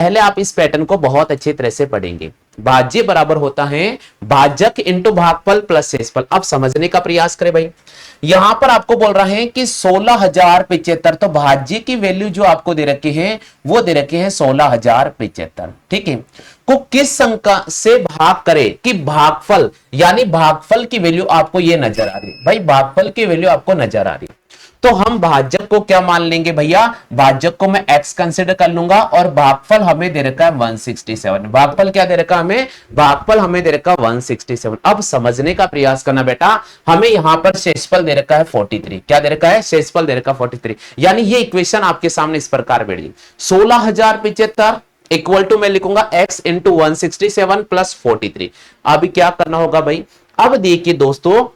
पहले आप इस पैटर्न को बहुत अच्छी तरह से पढ़ेंगे। भाज्य बराबर होता है भाजक इंटू भागफल प्लस शेषफल। अब समझने का प्रयास करें भाई, यहां पर आपको बोल रहे हैं कि 16,075, तो भाज्य की वैल्यू जो आपको दे रखी है वो दे रखी है 16,075, ठीक है। को किस संख्या से भाग करे कि भागफल, यानी भागफल की वैल्यू आपको ये नजर आ रही है भाई, भागफल की वैल्यू आपको नजर आ रही है। तो हम भाजक को क्या मान लेंगे भैया, भाजक को मैं x कंसिडर कर लूंगा और भागफल हमें दे रखा है 167। भागफल क्या दे रखा हमें, भागफल हमें दे रखा 167। अब समझने का प्रयास करना बेटा, हमें यहां पर शेषफल दे रखा है 43। क्या दे रखा है, शेषफल दे रखा 43। यानी ये इक्वेशन आपके सामने इस प्रकार बैठी, 16,075 इक्वल टू मैं लिखूंगा x इंटू 167 प्लस 43। अब क्या करना होगा भाई, अब देखिए दोस्तों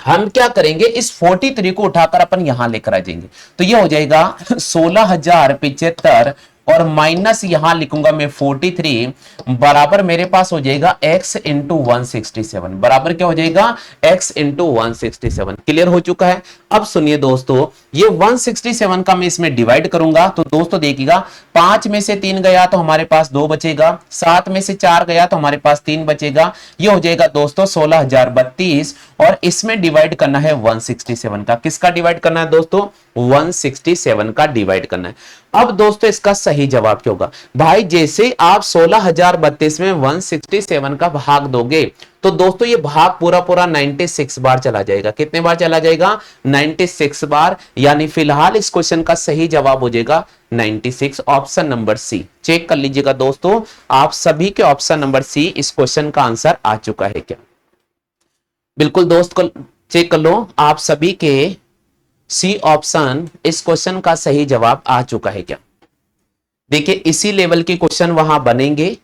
हम क्या करेंगे, इस 43 को उठाकर अपन यहां लेकर आ जाएंगे, तो ये हो जाएगा 16,075 और माइनस यहां लिखूंगा मैं 43 बराबर मेरे पास हो जाएगा x इंटू 167, बराबर क्या हो जाएगा x इंटू 167। क्लियर हो चुका है। अब सुनिए दोस्तों, ये 167 का मैं इसमें डिवाइड करूंगा, तो दोस्तों देखिएगा 5 में से 3 गया तो हमारे पास 2 बचेगा, 7 में से 4 गया तो हमारे पास 3 बचेगा। ये हो जाएगा दोस्तों 16,032 और इसमें डिवाइड करना है 167 का। किसका डिवाइड करना है दोस्तों, 167 का डिवाइड करना है। अब दोस्तों इसका सही जवाब क्या होगा भाई, जैसे आप 16,032 में 167 का भाग दोगे तो दोस्तों ये भाग पूरा पूरा 96 बार चला जाएगा। कितने बार चला जाएगा, 96 बार। यानी फिलहाल इस क्वेश्चन का सही जवाब हो जाएगा 96, ऑप्शन नंबर सी। चेक कर लीजिएगा दोस्तों, आप सभी के ऑप्शन नंबर सी इस क्वेश्चन का आंसर आ चुका है क्या। बिल्कुल दोस्त को चेक कर लो, आप सभी के सी ऑप्शन इस क्वेश्चन का सही जवाब आ चुका है क्या। देखिए इसी लेवल के क्वेश्चन वहां बनेंगे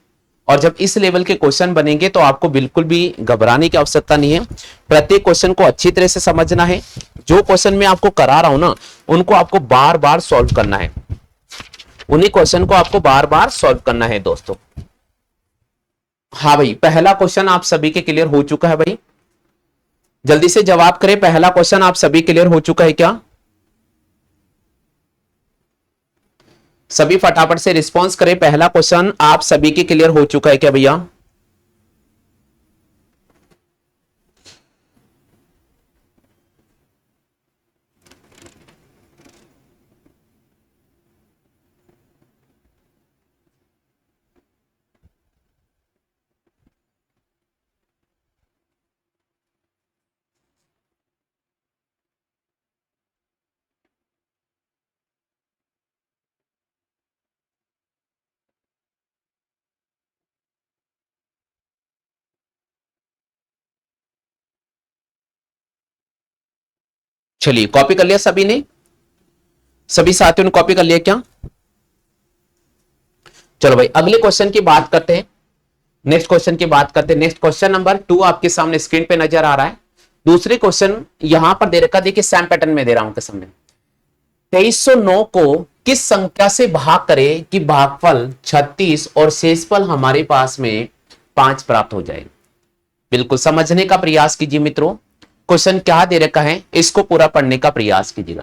और जब इस लेवल के क्वेश्चन बनेंगे तो आपको बिल्कुल भी घबराने की आवश्यकता नहीं है। प्रत्येक क्वेश्चन को अच्छी तरह से समझना है। जो क्वेश्चन मैं आपको करा रहा हूं ना, उनको आपको बार बार सॉल्व करना है, उन्हीं क्वेश्चन को आपको बार बार सॉल्व करना है दोस्तों। हाँ भाई, पहला क्वेश्चन आप सभी के क्लियर हो चुका है भाई, जल्दी से जवाब करें। पहला क्वेश्चन आप सभी क्लियर हो चुका है क्या, सभी फटाफट से रिस्पॉन्स करें। पहला क्वेश्चन आप सभी के क्लियर हो चुका है क्या भैया। चलिए कॉपी कर लिया सभी ने, सभी साथियों ने कॉपी कर लिया क्या। चलो भाई अगले क्वेश्चन की बात करते हैं, नेक्स्ट क्वेश्चन की बात करते हैं। नेक्स्ट क्वेश्चन नंबर 2 आपके सामने स्क्रीन पे नजर आ रहा है। दूसरे क्वेश्चन यहां पर दे रखा, देखिए सैम पैटर्न में दे रहा हूं के सामने। 2309 को किस संख्या से भाग करे कि भागफल 36 और शेषफल हमारे पास में 5 प्राप्त हो जाए। बिल्कुल समझने का प्रयास कीजिए मित्रों, क्वेश्चन क्या दे रखा है इसको पूरा पढ़ने का प्रयास कीजिएगा।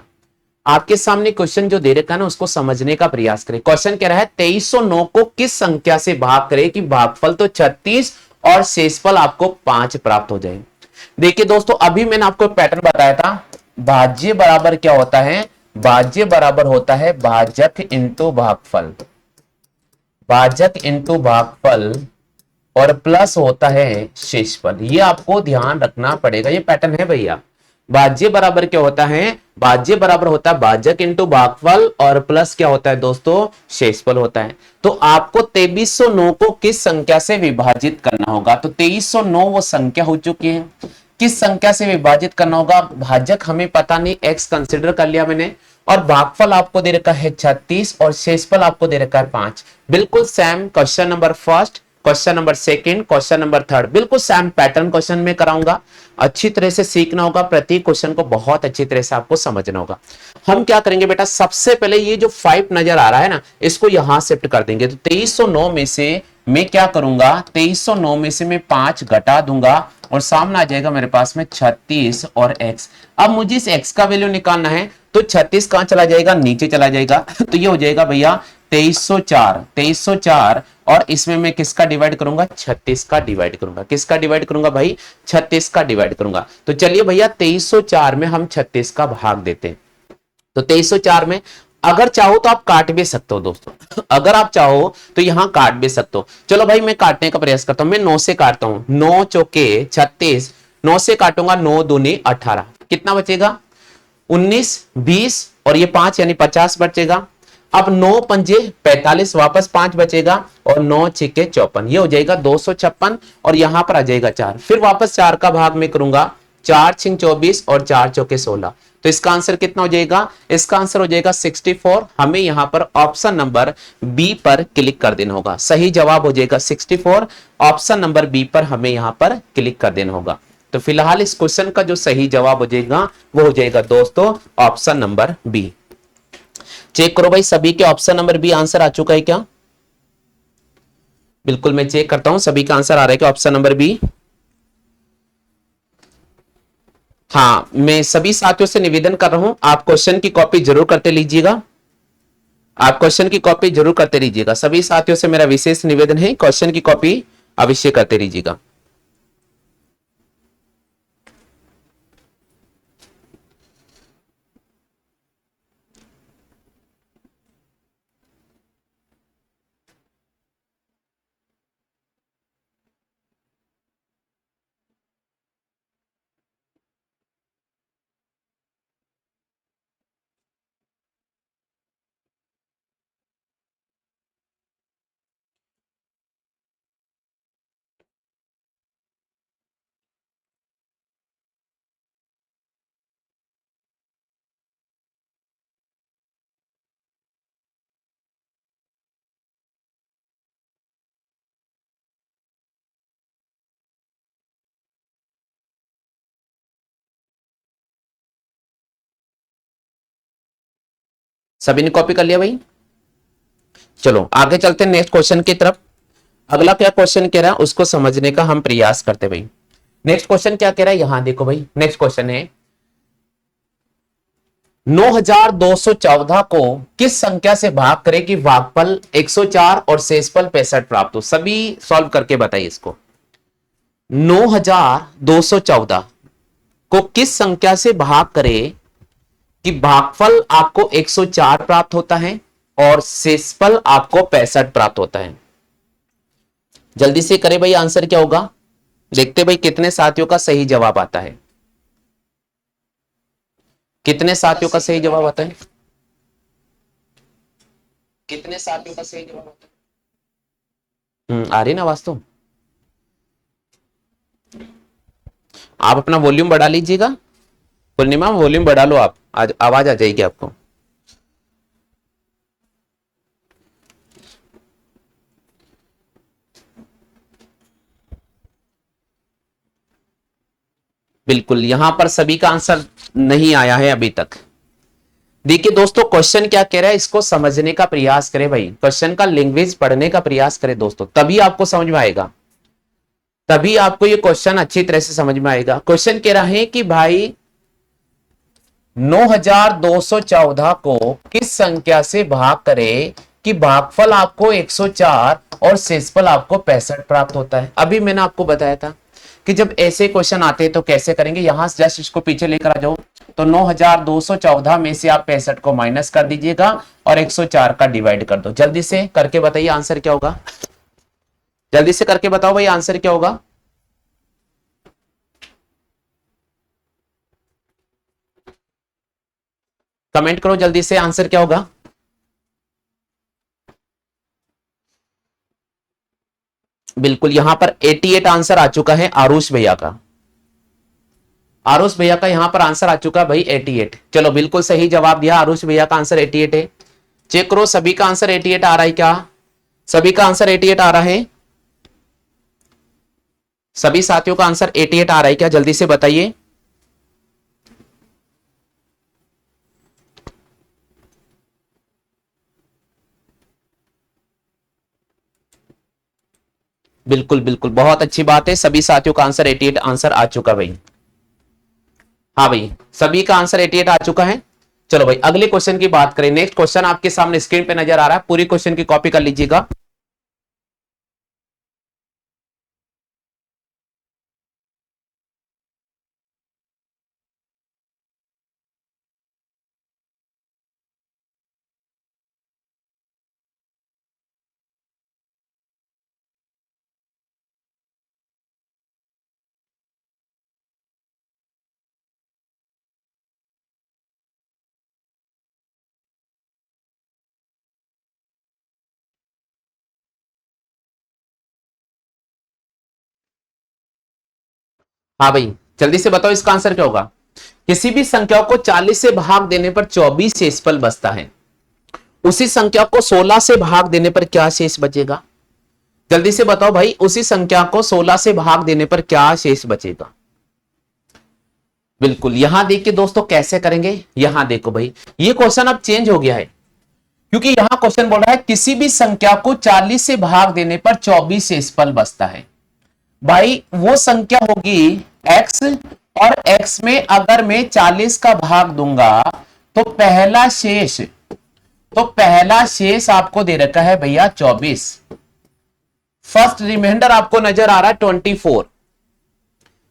आपके सामने क्वेश्चन जो दे रखा है ना उसको समझने का प्रयास करें। क्वेश्चन कह रहा है 2309 को किस संख्या से भाग करे कि भागफल तो 36 और शेषफल आपको 5 प्राप्त हो जाए। देखिए दोस्तों अभी मैंने आपको पैटर्न बताया था, भाज्य बराबर क्या होता है, भाज्य बराबर होता है भाजक इंटू भागफल, भाजक इंटू भागफल और प्लस होता है शेषफल। ये आपको ध्यान रखना पड़ेगा, ये पैटर्न है भैया। भाज्य बराबर क्या होता है, भाज्य बराबर होता है भाजक इंटू भागफल और प्लस क्या होता है दोस्तों, शेषफल होता है। तो आपको 2309 को किस संख्या से विभाजित करना होगा, तो 2309 वो संख्या हो चुकी है, किस संख्या से विभाजित करना होगा। भाजक हमें पता नहीं, x कंसिडर कर लिया मैंने, और भागफल आपको दे रखा है 36 और शेषफल आपको दे रखा है 5। बिल्कुल same question number first, question number second, question number third, बिल्कुल सेम पैटर्न क्वेश्चन में कराऊंगा। अच्छी तरह से सीखना होगा, प्रत्येक क्वेश्चन को बहुत अच्छी तरह से आपको समझना होगा। हम क्या करेंगे बेटा, सबसे पहले ये जो 5 नजर आ रहा है ना इसको यहां शिफ्ट कर देंगे। तो 2309 में से मैं क्या करूंगा, 2309 में से मैं 5 घटा दूंगा और सामने आ जाएगा मेरे पास में 36 और x। अब मुझे इस x का वैल्यू निकालना है, तो 36 कहां चला जाएगा, नीचे चला जाएगा। तो ये हो जाएगा भैया 2304, 2304 और इसमें मैं किसका डिवाइड करूंगा, 36 का डिवाइड करूंगा। किसका डिवाइड करूंगा भाई, 36 का डिवाइड करूंगा। तो चलिए भैया 2304 में हम 36 का भाग देते हैं। तो 2304 में अगर चाहो तो आप काट भी सकते हो दोस्तों, अगर आप चाहो तो यहां काट भी सकते हो। चलो भाई मैं काटने का प्रयास करता हूं, मैं 9 से काटता हूं, 9 चौके 36, 9 से काटूंगा 9 दूनी 18, कितना बचेगा 19, 20 और ये 5 यानी 50 बचेगा। अब 9 पंजे 45, वापस 5 बचेगा और 9 छिके 54, ये हो जाएगा 256 और यहां पर आ जाएगा 4, फिर वापस 4 का भाग में करूंगा, 4 छिंग 24 और 4 चौके 16। तो इसका आंसर कितना हो जाएगा, इसका आंसर हो जाएगा 64। हमें यहां पर ऑप्शन नंबर बी पर क्लिक कर देना होगा, सही जवाब हो जाएगा 64। ऑप्शन नंबर बी पर हमें यहां पर क्लिक कर देना होगा। तो फिलहाल इस क्वेश्चन का जो सही जवाब हो जाएगा वो हो जाएगा दोस्तों ऑप्शन नंबर बी। चेक करो भाई सभी के ऑप्शन नंबर बी आंसर आ चुका है क्या? बिल्कुल मैं चेक करता हूं सभी का आंसर आ रहा है क्या ऑप्शन नंबर बी? हाँ, मैं सभी साथियों से निवेदन कर रहा हूं आप क्वेश्चन की कॉपी जरूर करते लीजिएगा, आप क्वेश्चन की कॉपी जरूर करते रहिएगा। सभी साथियों से मेरा विशेष निवेदन है क्वेश्चन की कॉपी अवश्य करते रहिएगा। सभी ने कॉपी कर लिया भाई? चलो आगे चलते हैं नेक्स्ट क्वेश्चन की तरफ। अगला क्या क्वेश्चन कह रहा है उसको समझने का हम प्रयास करते भाई। नेक्स्ट क्वेश्चन क्या कह रहा है, यहां देखो भाई, नेक्स्ट क्वेश्चन है 9214 को किस संख्या से भाग करें कि भागफल 104 और शेषफल 65 प्राप्त हो। सभी सॉल्व करके बताइए इसको। 9214 को किस संख्या से भाग करें कि भागफल आपको 104 प्राप्त होता है और शेषफल आपको 65 प्राप्त होता है। जल्दी से करें भाई, आंसर क्या होगा, देखते भाई कितने साथियों का सही जवाब आता है, कितने साथियों का सही जवाब आता है, कितने साथियों का सही जवाब आता है। आ रही ना वास्तव, आप अपना वॉल्यूम बढ़ा लीजिएगा, पूर्णिमा वॉल्यूम बढ़ा लो आप, आज आवाज आ जाएगी आपको। बिल्कुल यहां पर सभी का आंसर नहीं आया है अभी तक। देखिए दोस्तों क्वेश्चन क्या कह रहा है इसको समझने का प्रयास करें भाई, क्वेश्चन का लैंग्वेज पढ़ने का प्रयास करें दोस्तों, तभी आपको समझ में आएगा, तभी आपको ये क्वेश्चन अच्छी तरह से समझ में आएगा। क्वेश्चन कह रहा है कि भाई 9214 को किस संख्या से भाग करें कि भागफल आपको 104 और शेषफल आपको 65 प्राप्त होता है। अभी मैंने आपको बताया था कि जब ऐसे क्वेश्चन आते हैं तो कैसे करेंगे, यहां से जस्ट इसको पीछे लेकर आ जाओ। तो 9214 में से आप 65 को माइनस कर दीजिएगा और 104 का डिवाइड कर दो। जल्दी से करके बताइए आंसर क्या होगा, जल्दी से करके बताओ भाई आंसर क्या होगा। कमेंट करो जल्दी से आंसर क्या होगा। बिल्कुल यहां पर 88 आंसर आ चुका है आरुष भैया का, आरुष भैया का यहां पर आंसर आ चुका है भाई 88। चलो बिल्कुल सही जवाब दिया, आरुष भैया का आंसर 88 है। चेक करो सभी का आंसर 88 आ रहा है क्या, सभी का आंसर 88 आ रहा है, सभी साथियों का आंसर 88 आ रहा है क्या, जल्दी से बताइए। बिल्कुल बिल्कुल बहुत अच्छी बात है, सभी साथियों का आंसर 88 आंसर आ चुका भाई। हाँ भाई सभी का आंसर 88 आ चुका है। चलो भाई अगले क्वेश्चन की बात करें। नेक्स्ट क्वेश्चन आपके सामने स्क्रीन पे नजर आ रहा है, पूरी क्वेश्चन की कॉपी कर लीजिएगा। हाँ भाई जल्दी से बताओ इसका आंसर क्या होगा। किसी भी संख्या को 40 से भाग देने पर 24 शेषफल बचता है, उसी संख्या को 16 से भाग देने पर क्या शेष बचेगा। जल्दी से बताओ भाई, उसी संख्या को 16 से भाग देने पर क्या शेष बचेगा। बिल्कुल, यहां देखिए दोस्तों कैसे करेंगे। यहां देखो भाई, ये क्वेश्चन अब चेंज हो गया है, क्योंकि यहां क्वेश्चन बोल रहा है किसी भी संख्या को 40 से भाग देने पर 24 शेषफल बचता है। भाई वो संख्या होगी x, और x में अगर मैं 40 का भाग दूंगा तो पहला शेष आपको दे रखा है भैया 24। फर्स्ट रिमाइंडर आपको नजर आ रहा है 24।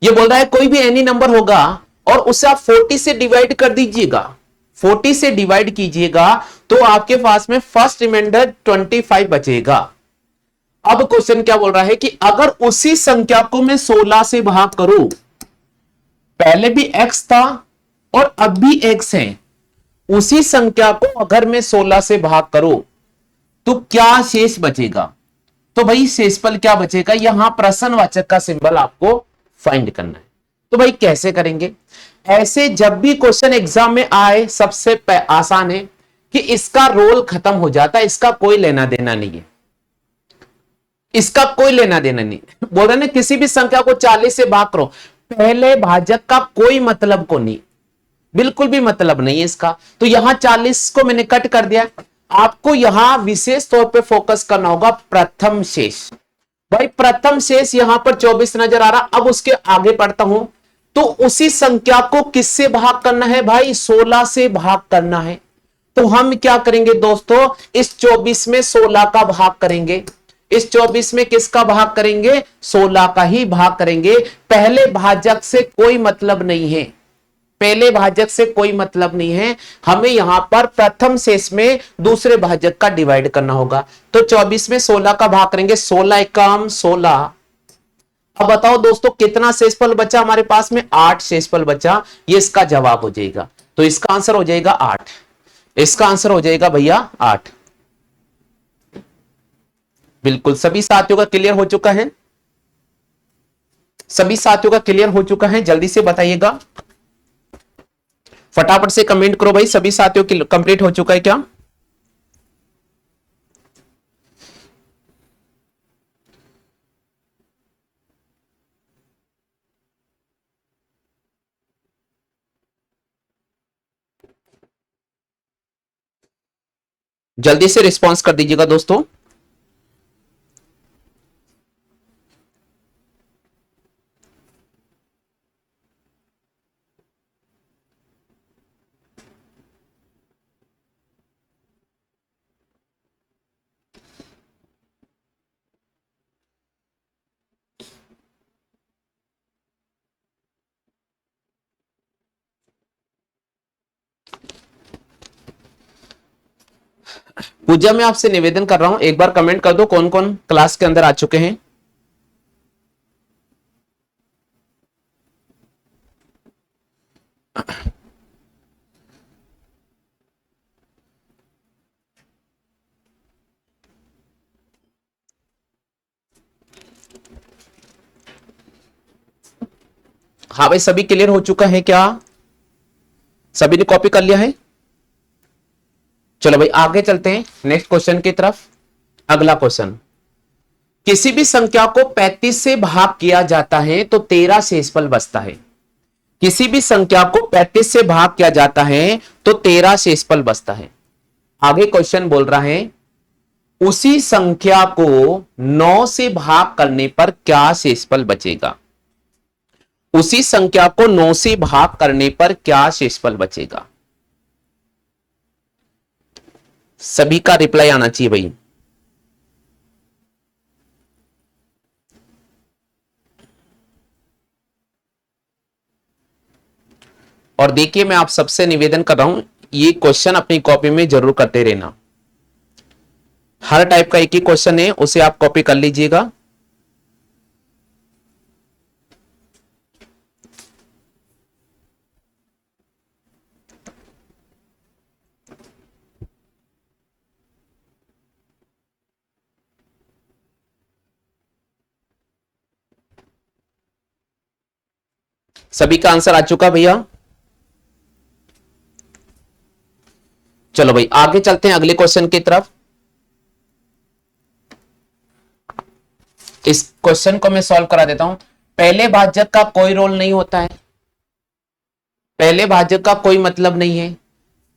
ये बोल रहा है कोई भी एनी नंबर होगा और उसे आप 40 से डिवाइड कर दीजिएगा, 40 से डिवाइड कीजिएगा तो आपके पास में फर्स्ट रिमाइंडर 25 बचेगा। अब क्वेश्चन क्या बोल रहा है कि अगर उसी संख्या को मैं 16 से भाग करूं, पहले भी x था और अब भी x है, उसी संख्या को अगर मैं 16 से भाग करूं तो क्या शेष बचेगा। तो भाई शेषफल क्या बचेगा, यहां प्रश्नवाचक का सिंबल आपको फाइंड करना है। तो भाई कैसे करेंगे, ऐसे जब भी क्वेश्चन एग्जाम में आए सबसे आसान है कि इसका रोल खत्म हो जाता है, इसका कोई लेना देना नहीं है, इसका कोई लेना देना नहीं। बोल रहे ना किसी भी संख्या को 40 से भाग करो, पहले भाजक का कोई मतलब को नहीं, बिल्कुल भी मतलब नहीं है इसका। तो यहां 40 को मैंने कट कर दिया। आपको यहां विशेष तौर पे फोकस करना होगा प्रथम शेष। भाई प्रथम शेष यहां पर 24 नजर आ रहा। अब उसके आगे पढ़ता हूं, तो उसी संख्या को किससे भाग करना है भाई, 16 से भाग करना है। तो हम क्या करेंगे दोस्तों, इस 24 में 16 का भाग करेंगे, इस 24 में किसका भाग करेंगे, 16 का ही भाग करेंगे। पहले भाजक से कोई मतलब नहीं है, पहले भाजक से कोई मतलब नहीं है, हमें यहां पर प्रथम शेष में दूसरे भाजक का डिवाइड करना होगा। तो 24 में 16 का भाग करेंगे, 16 एकम 16। अब बताओ दोस्तों कितना शेषफल बचा हमारे पास में, 8 शेषफल बचा। ये इसका जवाब हो जाएगा। तो इसका आंसर हो जाएगा 8, इसका आंसर हो जाएगा भैया 8। बिल्कुल सभी साथियों का क्लियर हो चुका है, सभी साथियों का क्लियर हो चुका है, जल्दी से बताइएगा, फटाफट से कमेंट करो भाई, सभी साथियों की कंप्लीट हो चुका है क्या। जल्दी से रिस्पॉन्स कर दीजिएगा दोस्तों। पूजा मैं आपसे निवेदन कर रहा हूं, एक बार कमेंट कर दो कौन कौन क्लास के अंदर आ चुके हैं। हाँ भाई सभी क्लियर हो चुका है क्या, सभी ने कॉपी कर लिया है। चलो भाई आगे चलते हैं नेक्स्ट क्वेश्चन की तरफ। अगला क्वेश्चन, किसी भी संख्या को 35 से भाग किया जाता है तो 13 शेषफल बचता है। किसी भी संख्या को 35 से भाग किया जाता है तो 13 शेषफल बचता है। आगे क्वेश्चन बोल रहा है उसी संख्या को 9 से भाग करने पर क्या शेषफल बचेगा। उसी संख्या को 9 से भाग करने पर क्या शेषफल बचेगा। सभी का रिप्लाई आना चाहिए भाई। और देखिए मैं आप सबसे निवेदन कर रहा हूं, ये क्वेश्चन अपनी कॉपी में जरूर करते रहना। हर टाइप का एक ही क्वेश्चन है, उसे आप कॉपी कर लीजिएगा। सभी का आंसर आ चुका भैया? चलो भाई आगे चलते हैं अगले क्वेश्चन की तरफ। इस क्वेश्चन को मैं सॉल्व करा देता हूं। पहले भाजक का कोई रोल नहीं होता है, पहले भाजक का कोई मतलब नहीं है।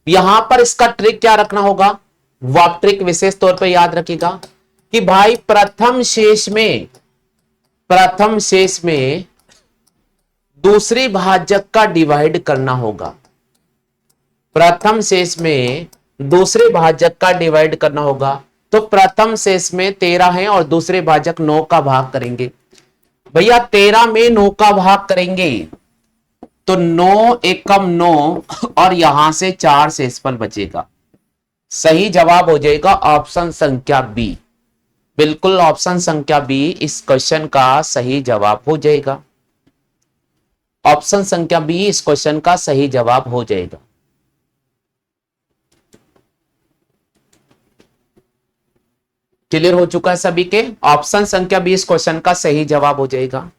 यहां पर इसका ट्रिक क्या रखना होगा, वो आप ट्रिक विशेष तौर पे याद रखिएगा कि भाई प्रथम शेष में दूसरी भाजक का डिवाइड करना होगा। प्रथम शेष में दूसरे भाजक का डिवाइड करना होगा। तो प्रथम शेष में 13 है और दूसरे भाजक 9 का भाग करेंगे। भैया 13 में 9 का भाग करेंगे तो 9 एकम 9 और यहां से 4 शेषफल बचेगा। सही जवाब हो जाएगा ऑप्शन संख्या बी। बिल्कुल ऑप्शन संख्या बी इस क्वेश्चन का सही जवाब हो जाएगा। ऑप्शन संख्या बी इस क्वेश्चन का सही जवाब हो जाएगा। क्लियर हो चुका है सभी के? ऑप्शन संख्या बी इस क्वेश्चन का सही जवाब हो जाएगा।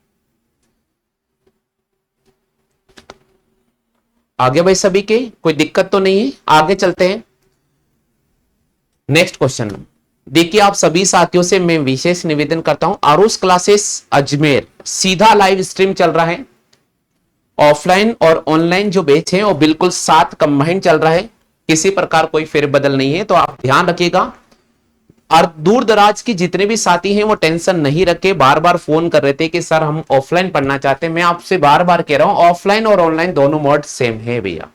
आगे भाई सभी के कोई दिक्कत तो नहीं है? आगे चलते हैं नेक्स्ट क्वेश्चन। देखिए आप सभी साथियों से मैं विशेष निवेदन करता हूं, आरुष क्लासेस अजमेर सीधा लाइव स्ट्रीम चल रहा है। ऑफलाइन और ऑनलाइन जो बैच है वो बिल्कुल साथ कंबाइन चल रहा है, किसी प्रकार कोई फेरबदल नहीं है, तो आप ध्यान रखिएगा। और दूर दराज की जितने भी साथी हैं वो टेंशन नहीं रखे, बार बार फोन कर रहे थे कि सर हम ऑफलाइन पढ़ना चाहते हैं। मैं आपसे बार बार कह रहा हूं ऑफलाइन और ऑनलाइन दोनों मोड सेम है भैया।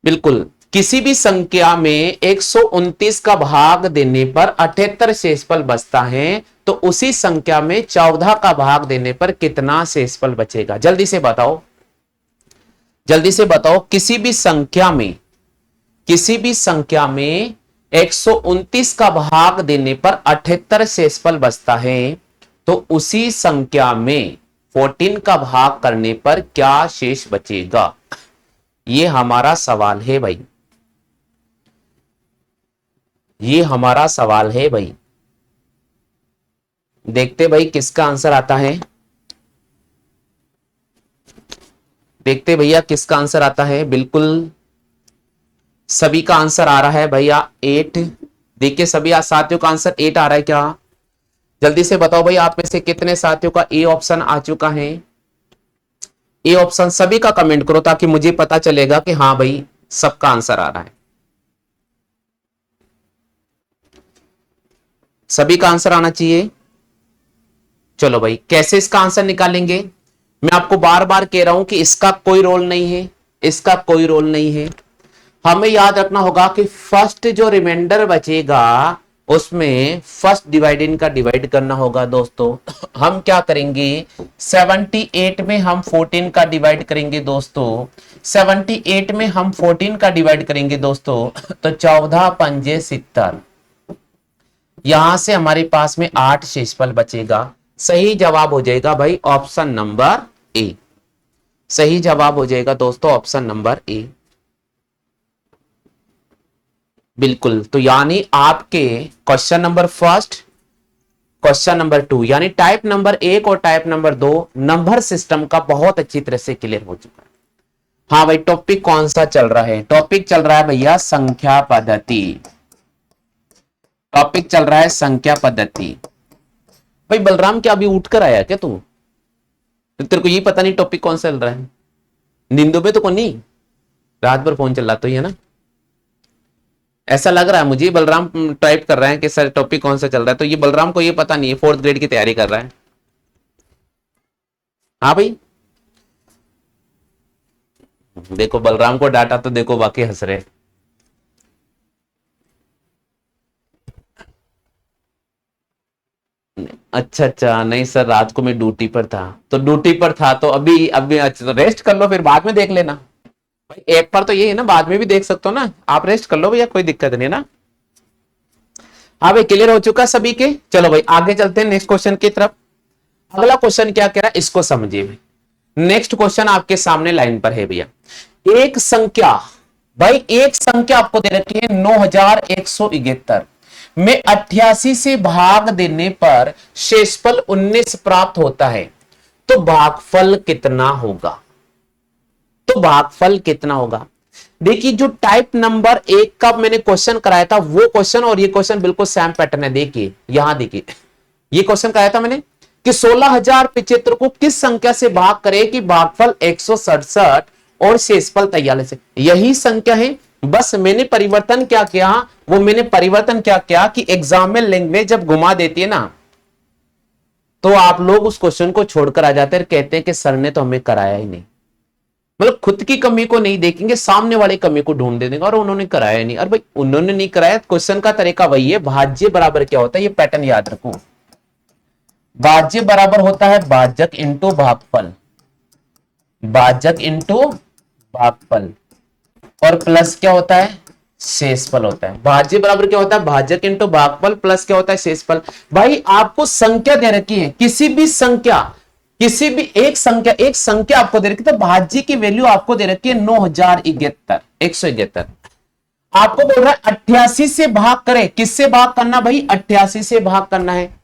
बिल्कुल किसी भी संख्या में 129 का भाग देने पर 78 शेषफल बचता है, तो उसी संख्या में 14 का भाग देने पर कितना शेषफल बचेगा? जल्दी से बताओ, जल्दी से बताओ। किसी भी संख्या में 129 का भाग देने पर 78 शेषफल बचता है, तो उसी संख्या में 14 का भाग करने पर क्या शेष बचेगा? ये हमारा सवाल है भाई, ये हमारा सवाल है भाई। देखते भाई किसका आंसर आता है, देखते भैया किसका आंसर आता है। बिल्कुल सभी का आंसर आ रहा है भैया 8। देखिए सभी साथियों का आंसर 8 आ रहा है क्या? जल्दी से बताओ भाई आप में से कितने साथियों का ए ऑप्शन आ चुका है। ए ऑप्शन सभी का कमेंट करो ताकि मुझे पता चलेगा कि हाँ भाई सबका आंसर आ रहा है। सभी का आंसर आना चाहिए। चलो भाई कैसे इसका आंसर निकालेंगे? मैं आपको बार बार कह रहा हूं कि इसका कोई रोल नहीं है, इसका कोई रोल नहीं है। हमें याद रखना होगा कि फर्स्ट जो रिमाइंडर बचेगा उसमें फर्स्ट डिवाइडेंड का डिवाइड करना होगा दोस्तों। हम क्या करेंगे 78 में हम 14 का डिवाइड करेंगे दोस्तों, 78 में हम 14 का डिवाइड करेंगे दोस्तों, तो 14 पंजे 70। यहां से हमारे पास में 8 शेषफल बचेगा। सही जवाब हो जाएगा भाई ऑप्शन नंबर ए। सही जवाब हो जाएगा दोस्तों ऑप्शन नंबर ए। बिल्कुल, तो यानी आपके question number first, question number 2 यानी टाइप नंबर 1 और टाइप नंबर 2 नंबर सिस्टम का बहुत अच्छी तरह से क्लियर हो चुका है। हाँ भाई टॉपिक कौन सा चल रहा है? टॉपिक चल रहा है भैया संख्या पद्धति। टॉपिक चल रहा है संख्या पद्धति। भाई बलराम क्या अभी उठ कर आया क्या तू? तेरे को ये पता नहीं टॉपिक कौन सा चल रहा है? नींदों में तो कौन नहीं, रात भर फोन चल रहा तो ही है ना। ऐसा लग रहा है मुझे बलराम टाइप कर रहे हैं कि सर टॉपिक कौन सा चल रहा है, तो ये बलराम को ये पता नहीं है, 4th ग्रेड की तैयारी कर रहा है। हाँ भाई देखो बलराम को डांटा तो देखो बाकी हंस रहे। अच्छा अच्छा, नहीं सर रात को मैं ड्यूटी पर था, तो ड्यूटी पर था तो अभी अभी अच्छा, तो रेस्ट कर लो फिर बाद में देख लेना भाई। एक पर तो ये है ना, बाद में भी देख सकते हो ना, आप रेस्ट कर लो भैया, कोई दिक्कत नहीं है ना। हाँ भाई, क्लियर हो चुका सभी के। चलो भाई आगे चलते हैं नेक्स्ट क्वेश्चन की तरफ। अगला क्वेश्चन क्या कह रहा है इसको समझिए भाई। नेक्स्ट क्वेश्चन आपके सामने लाइन पर है भैया। एक संख्या, भाई एक संख्या आपको दे रखी है 9171 में 88 से भाग देने पर शेषफल 19 प्राप्त होता है, तो भागफल कितना होगा? तो भागफल कितना होगा? देखिए जो टाइप नंबर एक का मैंने क्वेश्चन कराया था वो क्वेश्चन और ये क्वेश्चन बिल्कुल सेम पैटर्न है। देखिए यहां देखिए, ये क्वेश्चन कराया था मैंने कि 16,075 को किस संख्या से भाग करे कि भागफल 167 और शेषफल 43 है। यही संख्या है, बस मैंने परिवर्तन क्या किया, वो मैंने परिवर्तन क्या किया कि एग्जाम में लैंग्वेज जब घुमा देती है ना, तो आप लोग उस क्वेश्चन को छोड़कर आ जाते हैं, कहते हैं कि सर ने तो हमें कराया ही नहीं। मतलब खुद की कमी को नहीं देखेंगे, सामने वाले कमी को ढूंढ देंगे और उन्होंने कराया नहीं। और भाई उन्होंने नहीं कराया, क्वेश्चन का तरीका वही है, भाज्य बराबर क्या होता है, ये पैटर्न याद रखो। भाज्य बराबर होता है भाजक इंटू भागफल, भाजक इंटू भागफल, और प्लस क्या होता है, शेषफल होता है। भाज्य बराबर क्या होता है, भाजक इंटू भागफल, प्लस क्या होता है, शेषफल। भाई आपको संख्या दे रखी है, किसी भी संख्या, किसी भी एक संख्या आपको दे रखी है, तो भाज्य की वैल्यू आपको दे रखी है 9171। आपको बोल रहा है 88 से भाग करे, किससे भाग करना भाई, 88 से भाग करना है।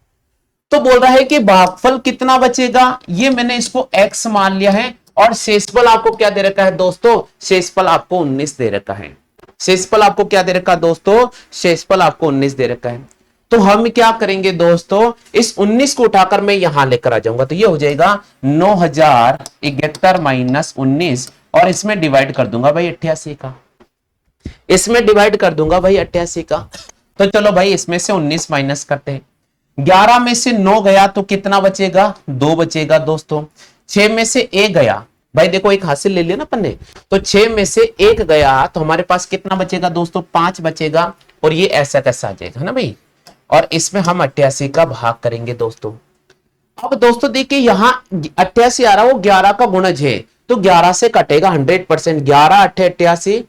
तो बोल रहा है कि भागफल कितना बचेगा, ये मैंने इसको x मान लिया है, और शेषफल आपको क्या दे रखा है दोस्तों, शेषफल आपको 19 दे रखा है। शेषफल आपको क्या दे रखा है दोस्तों, शेषफल आपको 19 दे रखा है। तो हम क्या करेंगे दोस्तों, इस 19 को उठाकर मैं यहां लेकर आ जाऊंगा, तो ये हो जाएगा 9071 माइनस 19, और इसमें डिवाइड कर दूंगा भाई 88 का, इसमें डिवाइड कर दूंगा भाई 88 का। तो चलो भाई इसमें से 19 माइनस करते हैं, 11 में से 9 गया तो कितना बचेगा, 2 बचेगा दोस्तों। 6 में से 1 गया, भाई देखो एक हासिल ले लिया ना अपन ने, तो 6 में से 1 गया तो हमारे पास कितना बचेगा दोस्तों, 5 बचेगा, और ये ऐसा कैसा आ जाएगा, है ना भाई। और इसमें हम 88 का भाग करेंगे दोस्तों। अब दोस्तों देखिए यहां 88 आ रहा है, वो 11 का गुणज है, तो 11 से कटेगा 100%। 11 अट्ठे 88,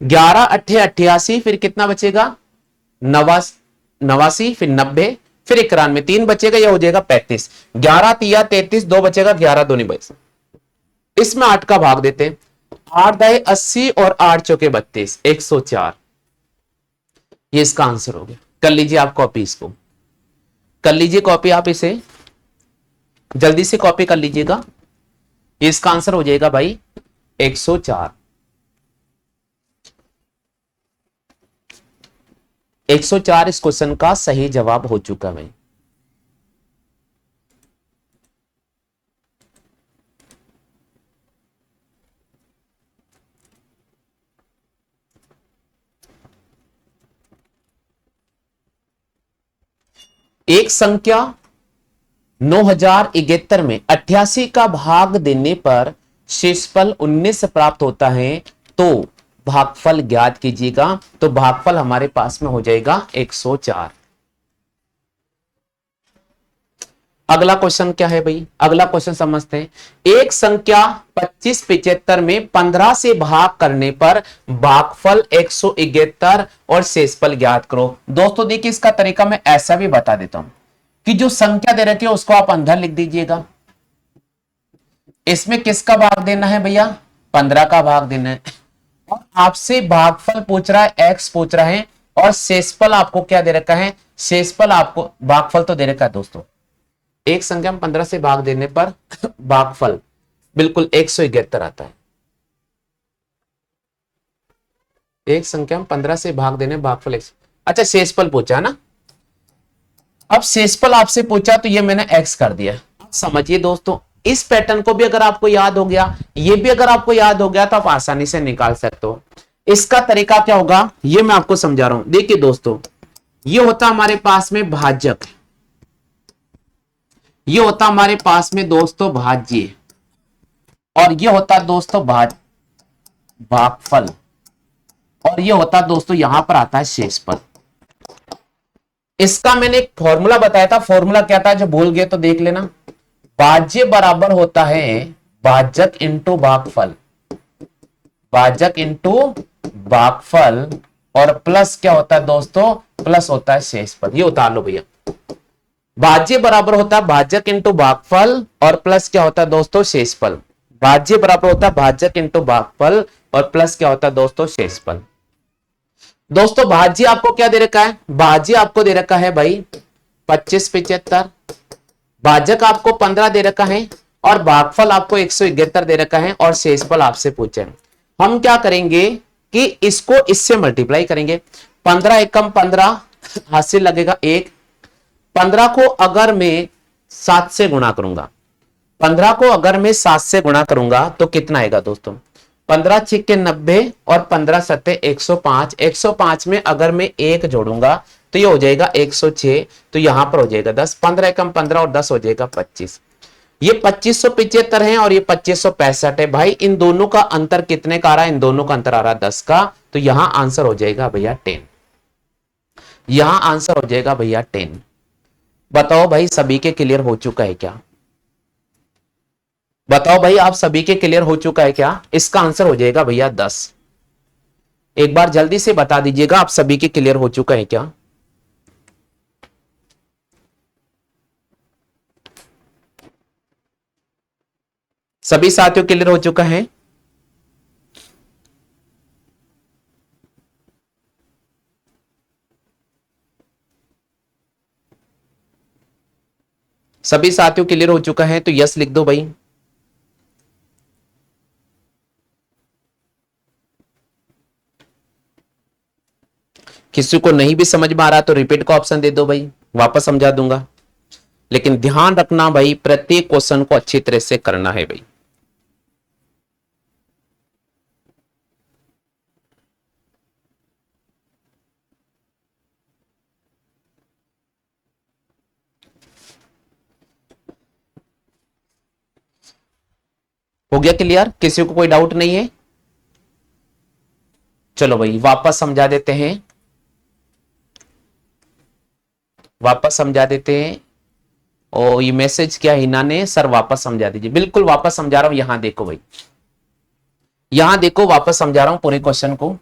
11 अट्ठे 88, फिर कितना बचेगा, 89, फिर 90, फिर 91, 3 बचेगा, यह हो जाएगा 35। 11 तिया 33, 2 बचेगा, 11 2 नहीं बच, इसमें 8 का भाग देते हैं, 8 दाए 80 और 8 चौके 32, 104। ये इसका आंसर हो गया। कर लीजिए आप कॉपी, इसको कर लीजिए कॉपी, आप इसे जल्दी से कॉपी कर लीजिएगा। इसका आंसर हो जाएगा भाई 104। 104 इस क्वेश्चन का सही जवाब हो चुका है। एक संख्या 9071 में 88 का भाग देने पर शेषफल 19 प्राप्त होता है, तो भागफल ज्ञात कीजिएगा। तो भागफल हमारे पास में हो जाएगा 104। अगला क्वेश्चन क्या है भाई, अगला क्वेश्चन समझते हैं। एक संख्या 2575 में 15 से भाग करने पर भागफल 171 और शेषफल ज्ञात करो। दोस्तों देखिए इसका तरीका मैं ऐसा भी बता देता हूं कि जो संख्या दे रखी है उसको आप अंदर लिख दीजिएगा। इसमें किसका भाग देना है भैया, 15 का भाग देना है, और आपसे भागफल पूछ रहा है, x पूछ रहा है, और शेषफल आपको क्या दे रखा है, शेषफल आपको, भागफल तो दे रखा है दोस्तों। एक संख्या में 15 से भाग देने पर भागफल बिल्कुल 171 आता है। एक संख्या में 15 से भाग देने भागफल 100। अच्छा शेषफल पूछा ना, अब शेषफल आपसे पूछा तो ये मैंने x कर दिया। अब समझिए दोस्तों, इस पैटर्न को भी अगर आपको याद हो गया, ये भी अगर आपको याद हो गया, तो आप आसानी से निकाल सकते हो। इसका तरीका क्या होगा ये मैं आपको समझा रहा हूं। देखिए दोस्तों, ये होता हमारे पास में भाजक, ये होता हमारे पास में दोस्तों भाज्य, और ये होता दोस्तों भागफल, और ये होता दोस्तों यहां पर आता है शेषफल। इसका मैंने एक फॉर्मूला बताया था, फॉर्मूला क्या था, जो भूल गए तो देख लेना। भाज्य बराबर होता है भाजक इंटू भागफल, भाजक इंटू भागफल, और प्लस क्या होता है दोस्तों, प्लस होता है शेषफल। ये उतार लो भैया। भाज्य बराबर होता है भाजक इंटू भागफल और प्लस क्या होता है दोस्तों, शेषफल। भाज्य बराबर होता है भाजक इंटू भागफल और प्लस क्या होता है दोस्तों, शेषफल। दोस्तों भाज्य आपको क्या दे रखा है, भाज्य आपको दे रखा है भाई 2575, भाजक आपको 15 दे रखा है, और भागफल आपको 171 दे रखा है, और शेषफल आपसे पूछे। हम क्या करेंगे कि इसको इससे मल्टीप्लाई करेंगे। 15 एकम 15, हासिल लगेगा 1। 15 को अगर मैं 7 से गुणा करूंगा, 15 को अगर मैं 7 से गुणा करूंगा तो कितना आएगा दोस्तों, 15 छिक्के 90 और 15 सत्ते 105। 105 में अगर मैं 1 जोड़ूंगा तो ये हो जाएगा 106, तो यहां पर हो जाएगा 10। 15 एकम 15 और 10 हो जाएगा 25। ये 2575 है और ये 2565 है। भाई इन दोनों का अंतर कितने का आ रहा है, इन दोनों का अंतर आ रहा है 10 का, तो यहां आंसर हो जाएगा भैया 10। यहां आंसर हो जाएगा भैया 10। बताओ भाई सभी के क्लियर हो चुका है क्या, बताओ भाई आप सभी के क्लियर हो चुका है क्या। इसका आंसर हो जाएगा भैया 10। एक बार जल्दी से बता दीजिएगा आप सभी के क्लियर हो चुका है क्या। सभी साथियों क्लियर हो चुका है। सभी साथियों क्लियर हो चुका है तो यस लिख दो भाई। किसी को नहीं भी समझ में आ रहा तो रिपीट का ऑप्शन दे दो भाई, वापस समझा दूंगा। लेकिन ध्यान रखना भाई प्रत्येक क्वेश्चन को अच्छी तरह से करना है भाई। हो गया क्लियर, किसी को कोई डाउट नहीं है। चलो भाई वापस समझा देते हैं, वापस समझा देते हैं। और ये मैसेज क्या हिना ने, सर वापस समझा दीजिए। बिल्कुल वापस समझा रहा हूं, यहां देखो भाई, यहां देखो वापस समझा रहा हूं पूरे क्वेश्चन को।